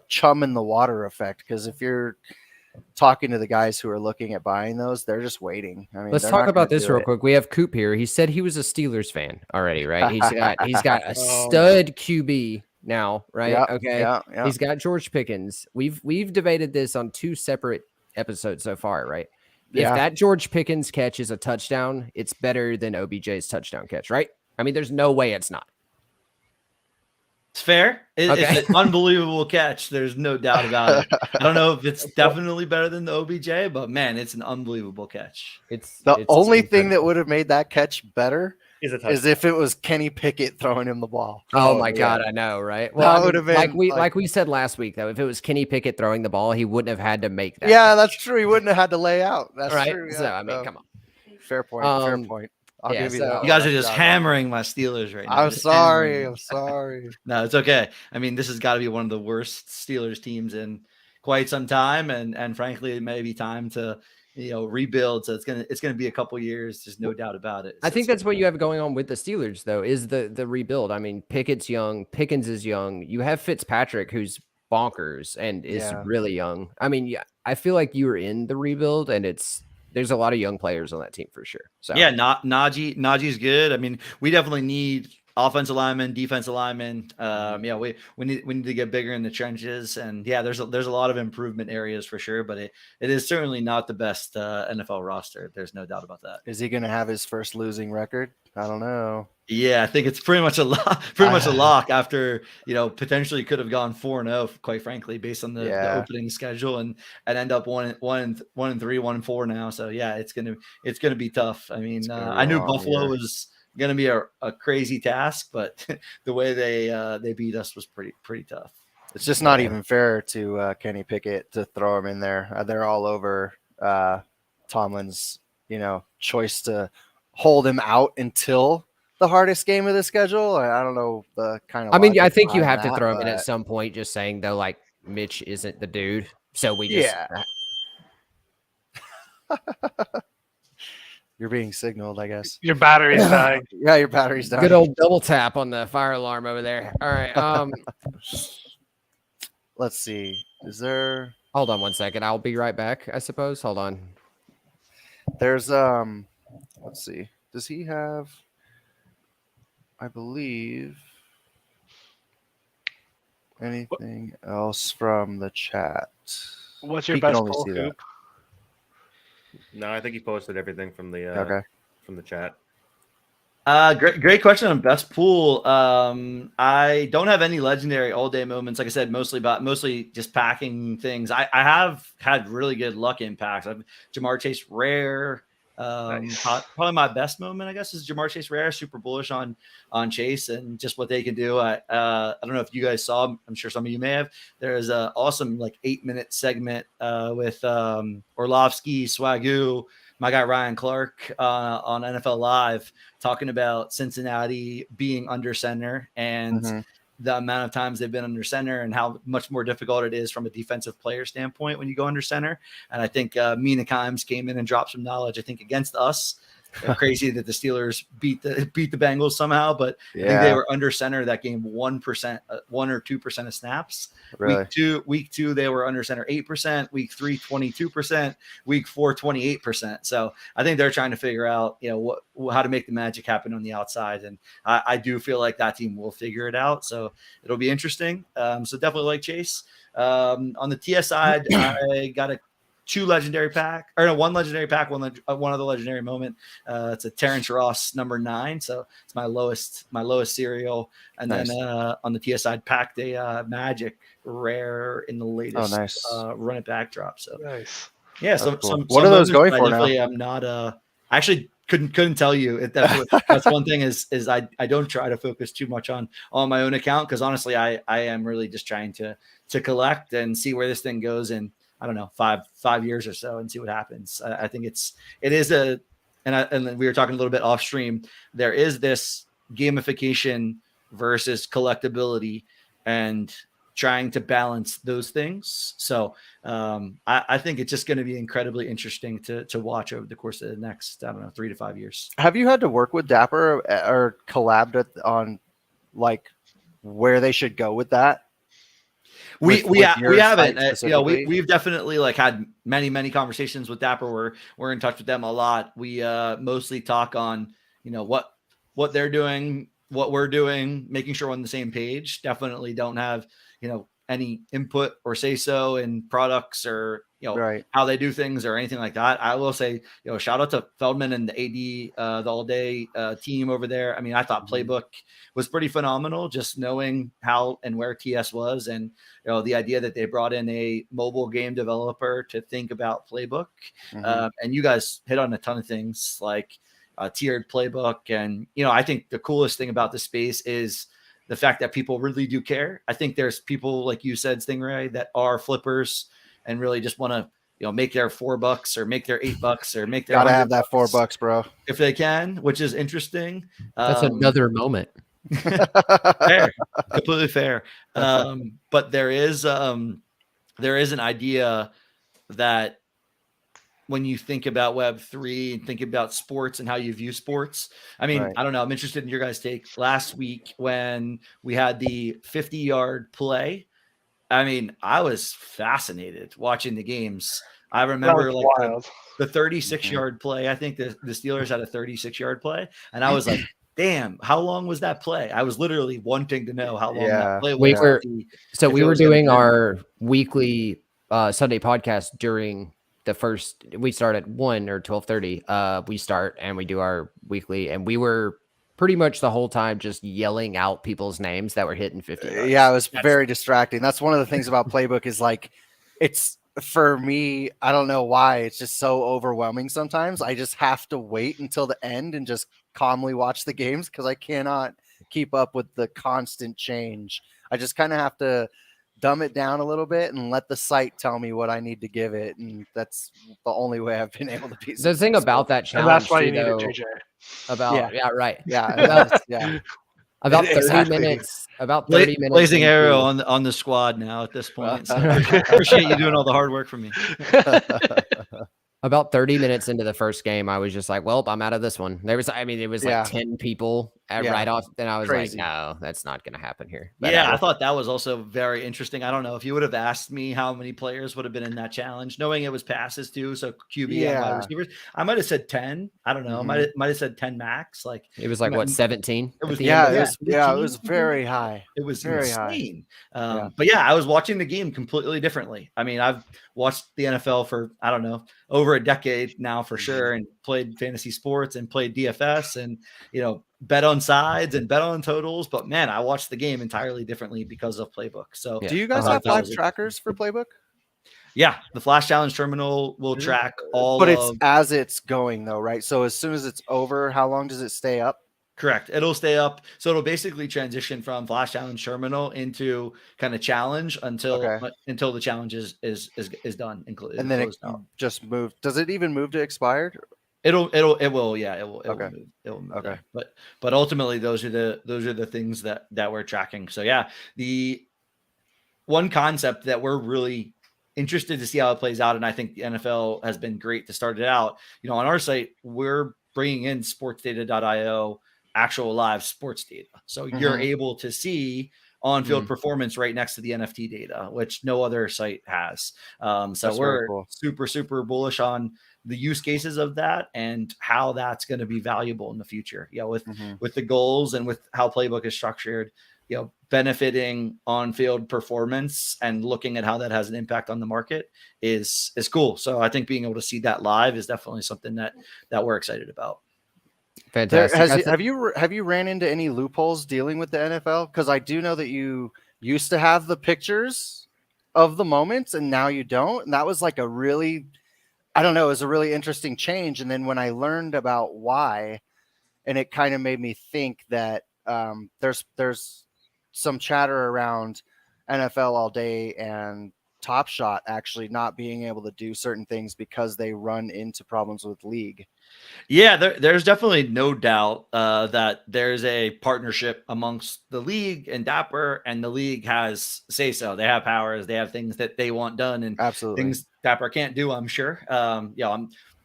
chum in the water effect, because if you're talking to the guys who are looking at buying those, they're just waiting. I mean, let's they're talk not about gonna this do real it. quick. We have Cupe here. He said he was a Steelers fan already, right? He's got a Oh. stud QB now, right? Yeah, Okay. yeah, yeah. He's got George Pickens. We've debated this on 2 separate episodes so far, right? If Yeah. that George Pickens catch is a touchdown, it's better than OBJ's touchdown catch, right? I mean, there's no way it's not. It's fair. Okay. It's an unbelievable catch. There's no doubt about it. I don't know if it's definitely better than the OBJ, but man, it's an unbelievable catch. It's The only thing that incredible. would have made that catch better Is a touchdown. is if it was Kenny Pickett throwing him the ball. Oh my yeah. God, I know, right? That I mean, would have been like we said last week, though. If it was Kenny Pickett throwing the ball, he wouldn't have had to make that. Yeah, catch, that's true. He wouldn't have had to lay out. That's right. true. So Yeah. I mean, come on. Fair point. Fair Um, point. I'll yeah, give you so- that. You guys are one. just Yeah. hammering my Steelers right now. I'm Just sorry. hammering. I'm sorry. No, it's okay. I mean, this has got to be one of the worst Steelers teams in quite some time, and frankly, it may be time to rebuild. So it's gonna be a couple years. There's no doubt about it. I think that's what you have going on with the Steelers, though, is the rebuild. I mean, Pickett's young, Pickens is young. You have Fitzpatrick, who's bonkers and is Yeah. really young. I mean, yeah, I feel like you were in the rebuild, and there's a lot of young players on that team for sure. So Yeah, Najee's good. I mean, we definitely need offensive linemen, defensive linemen. Yeah, we need to get bigger in the trenches, and yeah, there's a lot of improvement areas for sure. But it is certainly not the best NFL roster. There's no doubt about that. Is he going to have his first losing record? I don't know. Yeah, I think it's pretty much a lock after potentially could have gone 4-0, quite frankly, based on the opening schedule, and end up 1-3, 1-4 now. So yeah, it's gonna be tough. I mean, I knew Buffalo was gonna be a crazy task, but the way they beat us was pretty tough. It's just not even fair to Kenny Pickett to throw him in there. They're all over Tomlin's choice to hold him out until the hardest game of the schedule. I don't know the kind of. I mean, I logic think you behind have to that, throw him in but- at some point, just saying though, like Mitch isn't the dude, so we just You're being signaled, I guess. Your battery's dying. Yeah, your battery's dying. good old double tap on the fire alarm over there. All right, Let's see. Is there? hold on one second. I'll be right back. I suppose. Hold on. There's Let's see. Does he have? I believe. Anything else from the chat? What's your He can best only poll, see that. Coop? No, I think he posted everything from the Okay. from the chat. Great question on best pool. I don't have any legendary all day moments. Like I said, mostly just packing things. I have had really good luck impacts. I've Jamar Chase rare. Nice. Probably my best moment, I guess, is Jamar Chase rare. Super bullish on Chase and just what they can do. I don't know if you guys saw. I'm sure some of you may have. There's an awesome 8-minute segment with Orlovsky, Swagoo, my guy Ryan Clark on NFL Live talking about Cincinnati being under center and Mhm. the amount of times they've been under center and how much more difficult it is from a defensive player standpoint when you go under center. And I think Mina Kimes came in and dropped some knowledge, I think, against us. Crazy that the Steelers beat the Bengals somehow, but I think they were under center that game 1%, 1 or 2% of snaps. Really? Week two, they were under center 8%. Week 3, 22%. Week 4, 28%. So I think they're trying to figure out, how to make the magic happen on the outside, and I do feel like that team will figure it out. So it'll be interesting. So definitely like Chase. On the TS side, I got a one legendary pack, one other legendary moment. It's a Terrence Ross number 9, so it's my lowest serial. And Nice. then on the TS side, packed a Magic rare in the latest nice. run it back drop. So Nice. yeah, That's cool. some What are those moments, going but for I now? definitely am not I actually couldn't tell you. That's one thing is I don't try to focus too much on my own account, because honestly I am really just trying to collect and see where this thing goes in, I don't know, 5 years or so, and see what happens. I think it is and we were talking a little bit off stream. There is this gamification versus collectability, and trying to balance those things. So I think it's just going to be incredibly interesting to watch over the course of the next, I don't know, 3 to 5 years. Have you had to work with Dapper or collabed on like where they should go with that? We haven't, we've definitely like had many conversations with Dapper. We're in touch with them a lot. We mostly talk on, what they're doing, what we're doing, making sure we're on the same page. Definitely don't have, any input or say so in products or, how they do things or anything like that. I will say, shout out to Feldman and the AD, the all day team over there. I mean, I thought Playbook was pretty phenomenal, just knowing how and where TS was, and the idea that they brought in a mobile game developer to think about Playbook. And you guys hit on a ton of things like tiered Playbook. And, I think the coolest thing about the space is the fact that people really do care. I think there's people, like you said, Stingray, that are flippers and really just want to, make their $4 or make their $8 or make their gotta have that $4, bro, if they can, which is interesting. That's another moment. Fair, completely fair. But there is an idea that when you think about Web3 and think about sports and how you view sports, I mean, I don't know. I'm interested in your guys' take. Last week when we had the 50-yard play, I mean, I was fascinated watching the games. I remember like the 36-yard play. I think the Steelers had a 36-yard play, and I was like, damn, how long was that play? I was literally wanting to know how long that play was. We were doing our weekly Sunday podcast during the first. We start at 1 or 12:30. We start and we do our weekly, and we were pretty much the whole time just yelling out people's names that were hitting 50 yards. Yeah, it was very distracting. That's one of the things about Playbook is like, it's for me, I don't know why, it's just so overwhelming sometimes. I just have to wait until the end and just calmly watch the games because I cannot keep up with the constant change. I just kind of have to dumb it down a little bit and let the site tell me what I need to give it, and that's the only way I've been able to be. The thing about that challenge, and that's why you need it, JJ. About Yeah, about 30 minutes. About 30 minutes. Blazing arrow on the squad now at this point. So appreciate you doing all the hard work for me. About 30 minutes into the first game, I was just like, well, I'm out of this one. It was like 10 people right off. Then I was crazy. Like, no, that's not going to happen here. But I thought that was also very interesting. I don't know if you would have asked me how many players would have been in that challenge, knowing it was passes too. So QB and wide receivers, I might have said 10. I don't know. Might have said 10 max. Like it was like what, 17? It was it was very high. It was very insane. But I was watching the game completely differently. I mean, I've watched the NFL for, I don't know, over a decade now for sure, and played fantasy sports and played DFS and, bet on sides and bet on totals. But man, I watched the game entirely differently because of Playbook. So do you guys have live trackers for Playbook? Yeah, the Flash Challenge terminal will track all it's as it's going though, right? So as soon as it's over, how long does it stay up? Correct. It'll stay up. So it'll basically transition from Flash Challenge terminal into kind of challenge until the challenge is done. And then it just move. Does it even move to expired? It will. It will move. It will move. Okay. But ultimately those are the things that we're tracking. So yeah, the one concept that we're really interested to see how it plays out, and I think the NFL has been great to start it out. On our site, we're bringing in sportsdata.io actual live sports data. So you're able to see on-field performance right next to the NFT data, which no other site has. So we're super, super bullish on the use cases of that and how that's going to be valuable in the future. With the goals and with how Playbook is structured, benefiting on-field performance and looking at how that has an impact on the market is cool. So I think being able to see that live is definitely something that we're excited about. Fantastic. Have you ran into any loopholes dealing with the NFL? Because I do know that you used to have the pictures of the moments and now you don't. And that was like a really, I don't know, it was a really interesting change. And then when I learned about why, and it kind of made me think that there's some chatter around NFL All Day and Top Shot actually not being able to do certain things because they run into problems with league. Yeah, there's definitely no doubt that there's a partnership amongst the league and Dapper, and the league has say so. They have powers, they have things that they want done, and Absolutely. things Dapper can't do. I'm sure.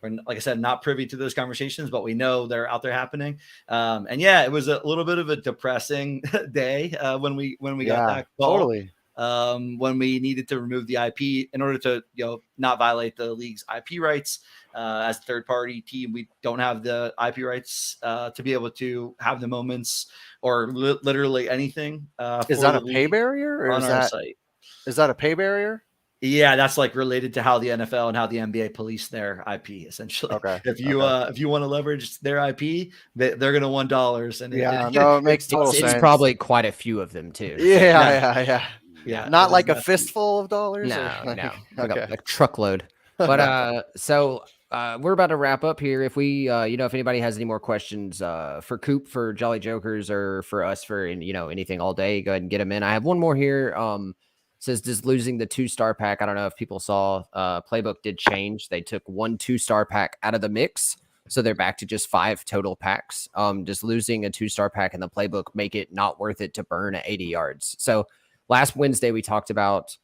We're, like I said, not privy to those conversations, but we know they're out there happening. And yeah, it was a little bit of a depressing day when we got that call. Totally. When we needed to remove the IP in order to not violate the league's IP rights. As a third party team, we don't have the IP rights to be able to have the moments or literally anything. Is that a pay barrier, or on our site? Is that a pay barrier? Yeah, that's like related to how the NFL and how the NBA police their IP. Essentially, Okay. If you want to leverage their IP, they're going to want dollars. And it makes total sense. It's probably quite a few of them too. Yeah. Not like a fistful of dollars. No, Okay. like a truckload. But so we're about to wrap up here. If we, if anybody has any more questions for Cupe, for Jolly Jokers, or for us for anything all day, go ahead and get them in. I have one more here. Says, does losing the 2-star pack? I don't know if people saw. Playbook did change. They took 1 2-star pack out of the mix, so they're back to just 5 total packs. Just losing a 2-star pack in the Playbook make it not worth it to burn at 80 yards. So last Wednesday we talked about.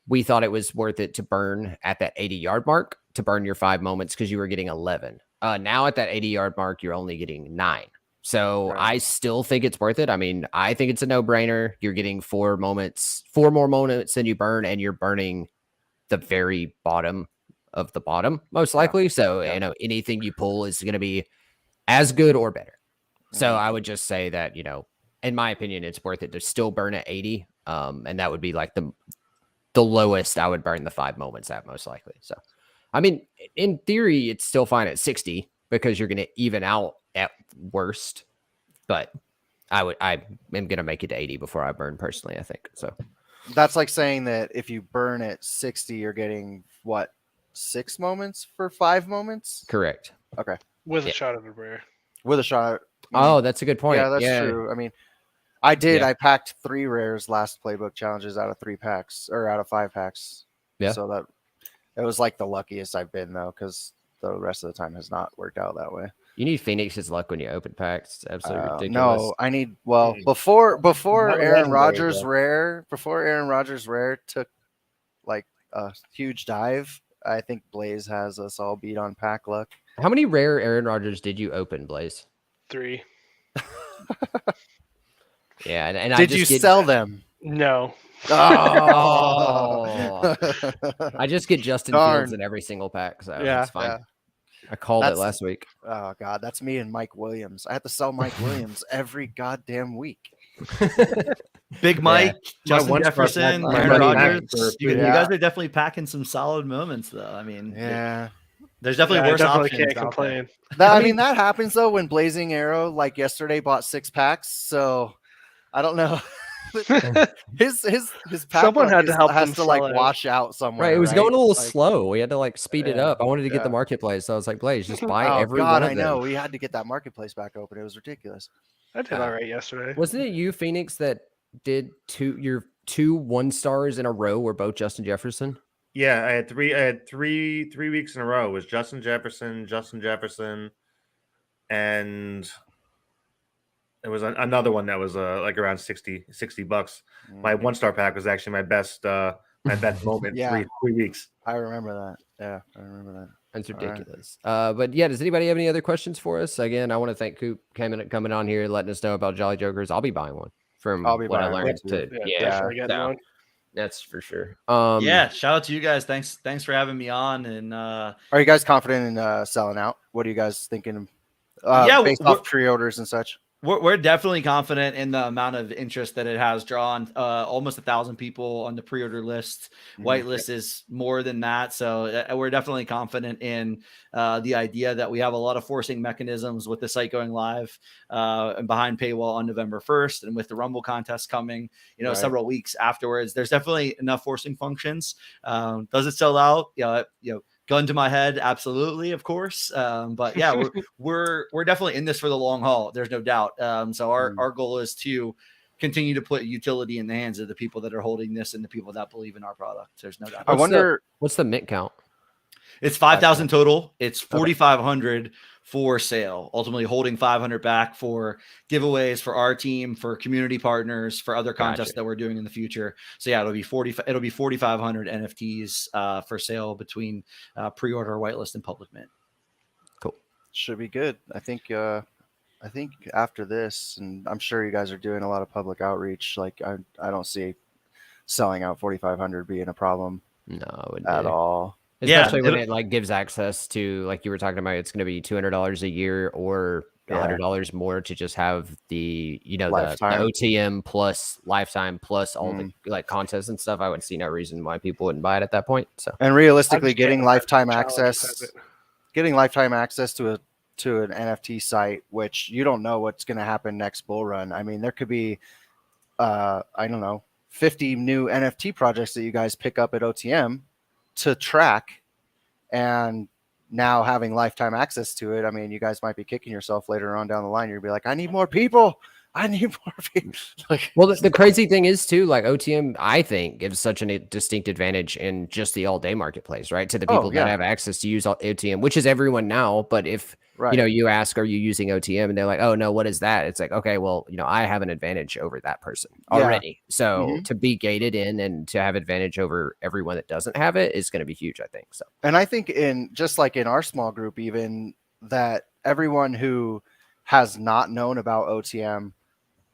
We thought it was worth it to burn at that 80-yard mark to burn your 5 moments because you were getting 11. Now at that 80-yard mark, you're only getting 9. So I still think it's worth it. I mean, I think it's a no-brainer. You're getting 4 more moments than you burn, and you're burning the very bottom of the bottom, most likely. So, anything you pull is going to be as good or better. So I would just say that, in my opinion, it's worth it to still burn at 80. And that would be like the lowest I would burn the 5 moments at, most likely. So, I mean, in theory, it's still fine at 60 because you're going to even out at worst. But I am going to make it to 80 before I burn personally, I think. So that's like saying that if you burn at 60, you're getting 6 moments for 5 moments? Correct. Okay. With a shot of a rare. With a shot. Oh, that's a good point. Yeah, that's true. I mean, I packed 3 rares last Playbook challenges out of 3 packs or out of 5 packs. Yeah. So that it was like the luckiest I've been though, because the rest of the time has not worked out that way. You need Phoenix's luck when you open packs. It's absolutely ridiculous. No, I need before Aaron Rodgers rare took like a huge dive. I think Blaze has us all beat on pack luck. How many rare Aaron Rodgers did you open, Blaze? 3. Yeah, and did you sell them? No. Oh. I just get Justin Fields in every single pack, so it's fine. Yeah. I called it last week. Oh God, that's me and Mike Williams. I have to sell Mike Williams every goddamn week. Big Mike, Justin Jefferson, Aaron Rodgers. You guys are definitely packing some solid moments, though. I mean, there's definitely worse options. Can't complain. That happens though when Blazing Arrow, like yesterday, bought 6 packs. So I don't know. his pack someone had to help has to like wash out somewhere. Right, it was going a little slow. We had to like speed it up. I wanted to get the marketplace, so I was like, Blaze, just buy every one of them. I know. We had to get that marketplace back open. It was ridiculous. I did all right yesterday. Wasn't it you, Phoenix, that did your 2 1-stars in a row were both Justin Jefferson? Yeah, I had three weeks in a row. It was Justin Jefferson, and it was another one that was like around $60. My 1-star pack was actually my best moment. 3 weeks. I remember that. Yeah, I remember that. That's ridiculous. But yeah, does anybody have any other questions for us? Again, I want to thank Cupe coming on here, letting us know about Jolly Jokers. I'll be buying one from what I learned. One. That's for sure. Shout out to you guys. Thanks for having me on. And are you guys confident in selling out? What are you guys thinking? Based off pre-orders and such. We're definitely confident in the amount of interest that it has drawn. Almost 1,000 people on the pre-order list. Whitelist is more than that. So we're definitely confident in the idea that we have a lot of forcing mechanisms with the site going live and behind paywall on November 1st. And with the Rumble contest coming, several weeks afterwards, there's definitely enough forcing functions. Does it sell out? gun to my head, absolutely, of course. But yeah, we're definitely in this for the long haul. There's no doubt. So our goal is to continue to put utility in the hands of the people that are holding this and the people that believe in our product. There's no doubt. I wonder what's the mint count? It's 5,000 total. It's 4,500 for sale. Ultimately, holding 500 back for giveaways for our team, for community partners, for other contests that we're doing in the future. So yeah, it'll be 4,500 NFTs for sale between pre-order, whitelist, and public mint. Cool. Should be good. I think after this, and I'm sure you guys are doing a lot of public outreach. Like I don't see selling out 4,500 being a problem. No, at all. Especially when it like gives access to, like you were talking about, it's going to be $200 a year or $100 more to just have the, the OTM plus lifetime plus all the like contests and stuff. I would see no reason why people wouldn't buy it at that point. So, and realistically, getting lifetime access to an NFT site, which you don't know what's going to happen next bull run. I mean, there could be, I don't know, 50 new NFT projects that you guys pick up at OTM to track, and now having lifetime access to it, I mean, you guys might be kicking yourself later on down the line. You'll be like, I need more people. Well, the crazy thing is too, like OTM, I think gives such a distinct advantage in just the all day marketplace, right? To the people that have access to use OTM, which is everyone now. But if you ask, are you using OTM? And they're like, oh no, what is that? It's like, okay, well, I have an advantage over that person already. So to be gated in and to have advantage over everyone that doesn't have it is going to be huge, I think. So, and I think in our small group, even that everyone who has not known about OTM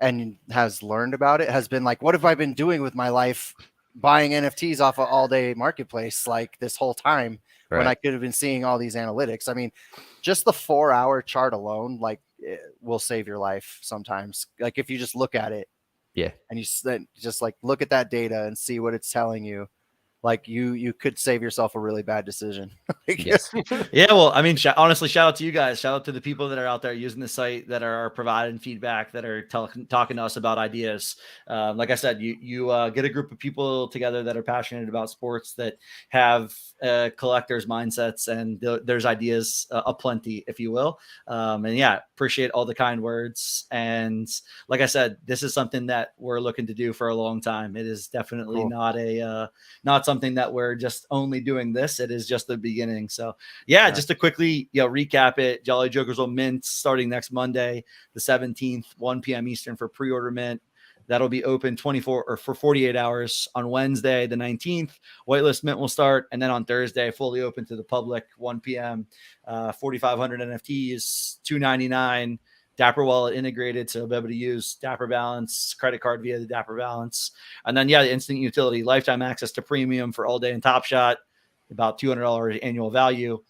and has learned about it has been like, what have I been doing with my life buying NFTs off of all day marketplace like this whole time when I could have been seeing all these analytics? I mean, just the 4-hour chart alone, like, will save your life sometimes. Like if you just look at it, and you just like look at that data and see what it's telling you, like you could save yourself a really bad decision. Yes. Yeah. Well, I mean, honestly, shout out to you guys. Shout out to the people that are out there using the site, that are providing feedback, that are talking to us about ideas. Like I said, you get a group of people together that are passionate about sports, that have collectors mindsets, and there's ideas aplenty, if you will. And yeah, appreciate all the kind words. And like I said, this is something that we're looking to do for a long time. It is definitely not something that we're just only doing this. It is just the beginning. So yeah, just to quickly recap it, Jolly Jokers will mint starting next Monday, the 17th, 1 p.m. Eastern for pre-order mint. That'll be open for 48 hours. On Wednesday, the 19th, whitelist mint will start. And then on Thursday, fully open to the public, 1 p.m., 4,500 NFTs, $299. Dapper wallet integrated, so be able to use Dapper Balance, credit card via the Dapper Balance. And then, the instant utility, lifetime access to premium for all day and Top Shot, about $200 annual value.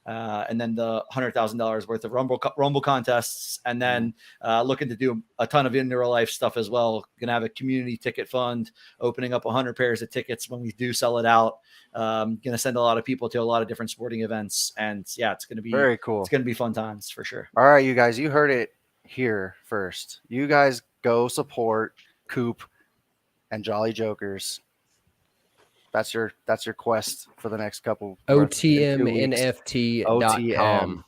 And then the $100,000 worth of Rumble contests. And then looking to do a ton of in real life stuff as well. Going to have a community ticket fund, opening up 100 pairs of tickets when we do sell it out. Going to send a lot of people to a lot of different sporting events. And yeah, it's going to be very cool. It's going to be fun times for sure. All right, you guys, you heard it here first. You guys go support Cupe and Jolly Jokers. That's your quest for the next couple. OTMNFT.com.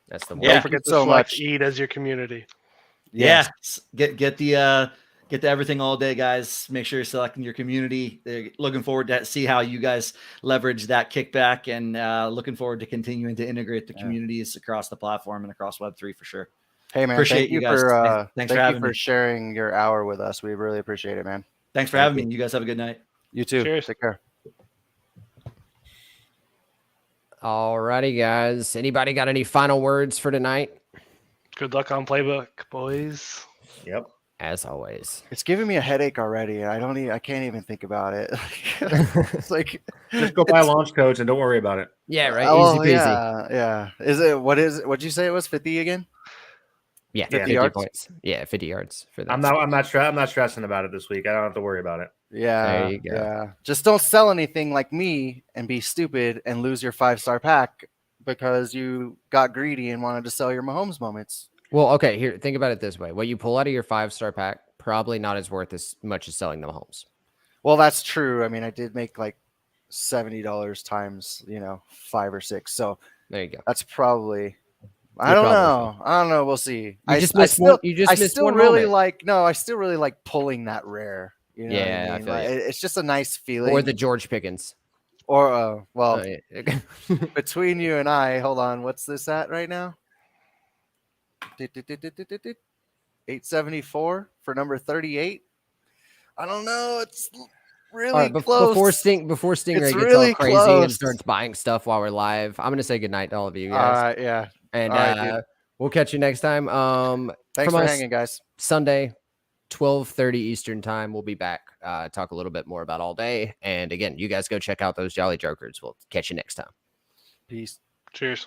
That's the one. Don't forget to select EAT as your community. Yes. Get the everything all day, guys. Make sure you're selecting your community. They're looking forward to see how you guys leverage that kickback, and looking forward to continuing to integrate the communities across the platform and across Web3 for sure. Hey man, appreciate you guys. Thanks for having me. Sharing your hour with us. We really appreciate it, man. Thanks for having me. You guys have a good night. You too. Cheers. Take care. All righty, guys. Anybody got any final words for tonight? Good luck on Playbook, boys. Yep. As always. It's giving me a headache already. I can't even think about it. It's like, just go buy launch codes and don't worry about it. Yeah, right. Oh, Easy peasy. Yeah. What'd you say it was? 50 again? Yeah, 50 yards? points. Yeah, 50 yards for that. I'm not stressing about it this week. I don't have to worry about it. Yeah. There you go. Yeah. Just don't sell anything like me and be stupid and lose your 5-star pack because you got greedy and wanted to sell your Mahomes moments. Well, okay, here, think about it this way. What you pull out of your 5-star pack, probably not as worth as much as selling the Mahomes. Well, that's true. I mean, I did make like $70 times, 5 or 6. So There you go. that's probably, I You're don't probably know. I don't know. We'll see. You just missed one. You just missed one really moment. I still really like pulling that rare. You know what Yeah, I I mean? feel Like, you. it's just a nice feeling. Or the George Pickens. Or well, Oh, yeah. between you and I, hold on. What's this at right now? 874 for number 38. I don't know. It's really All right, close. before Stingray It's gets all really crazy and close. starts buying stuff while we're live, I'm gonna say goodnight to all of you guys. Yeah. And all right, dude. we'll catch you next time. Thanks from for us, hanging, guys. Sunday, 12:30 Eastern time. We'll be back. Talk a little bit more about all day. And again, you guys go check out those Jolly Jokers. We'll catch you next time. Peace. Cheers.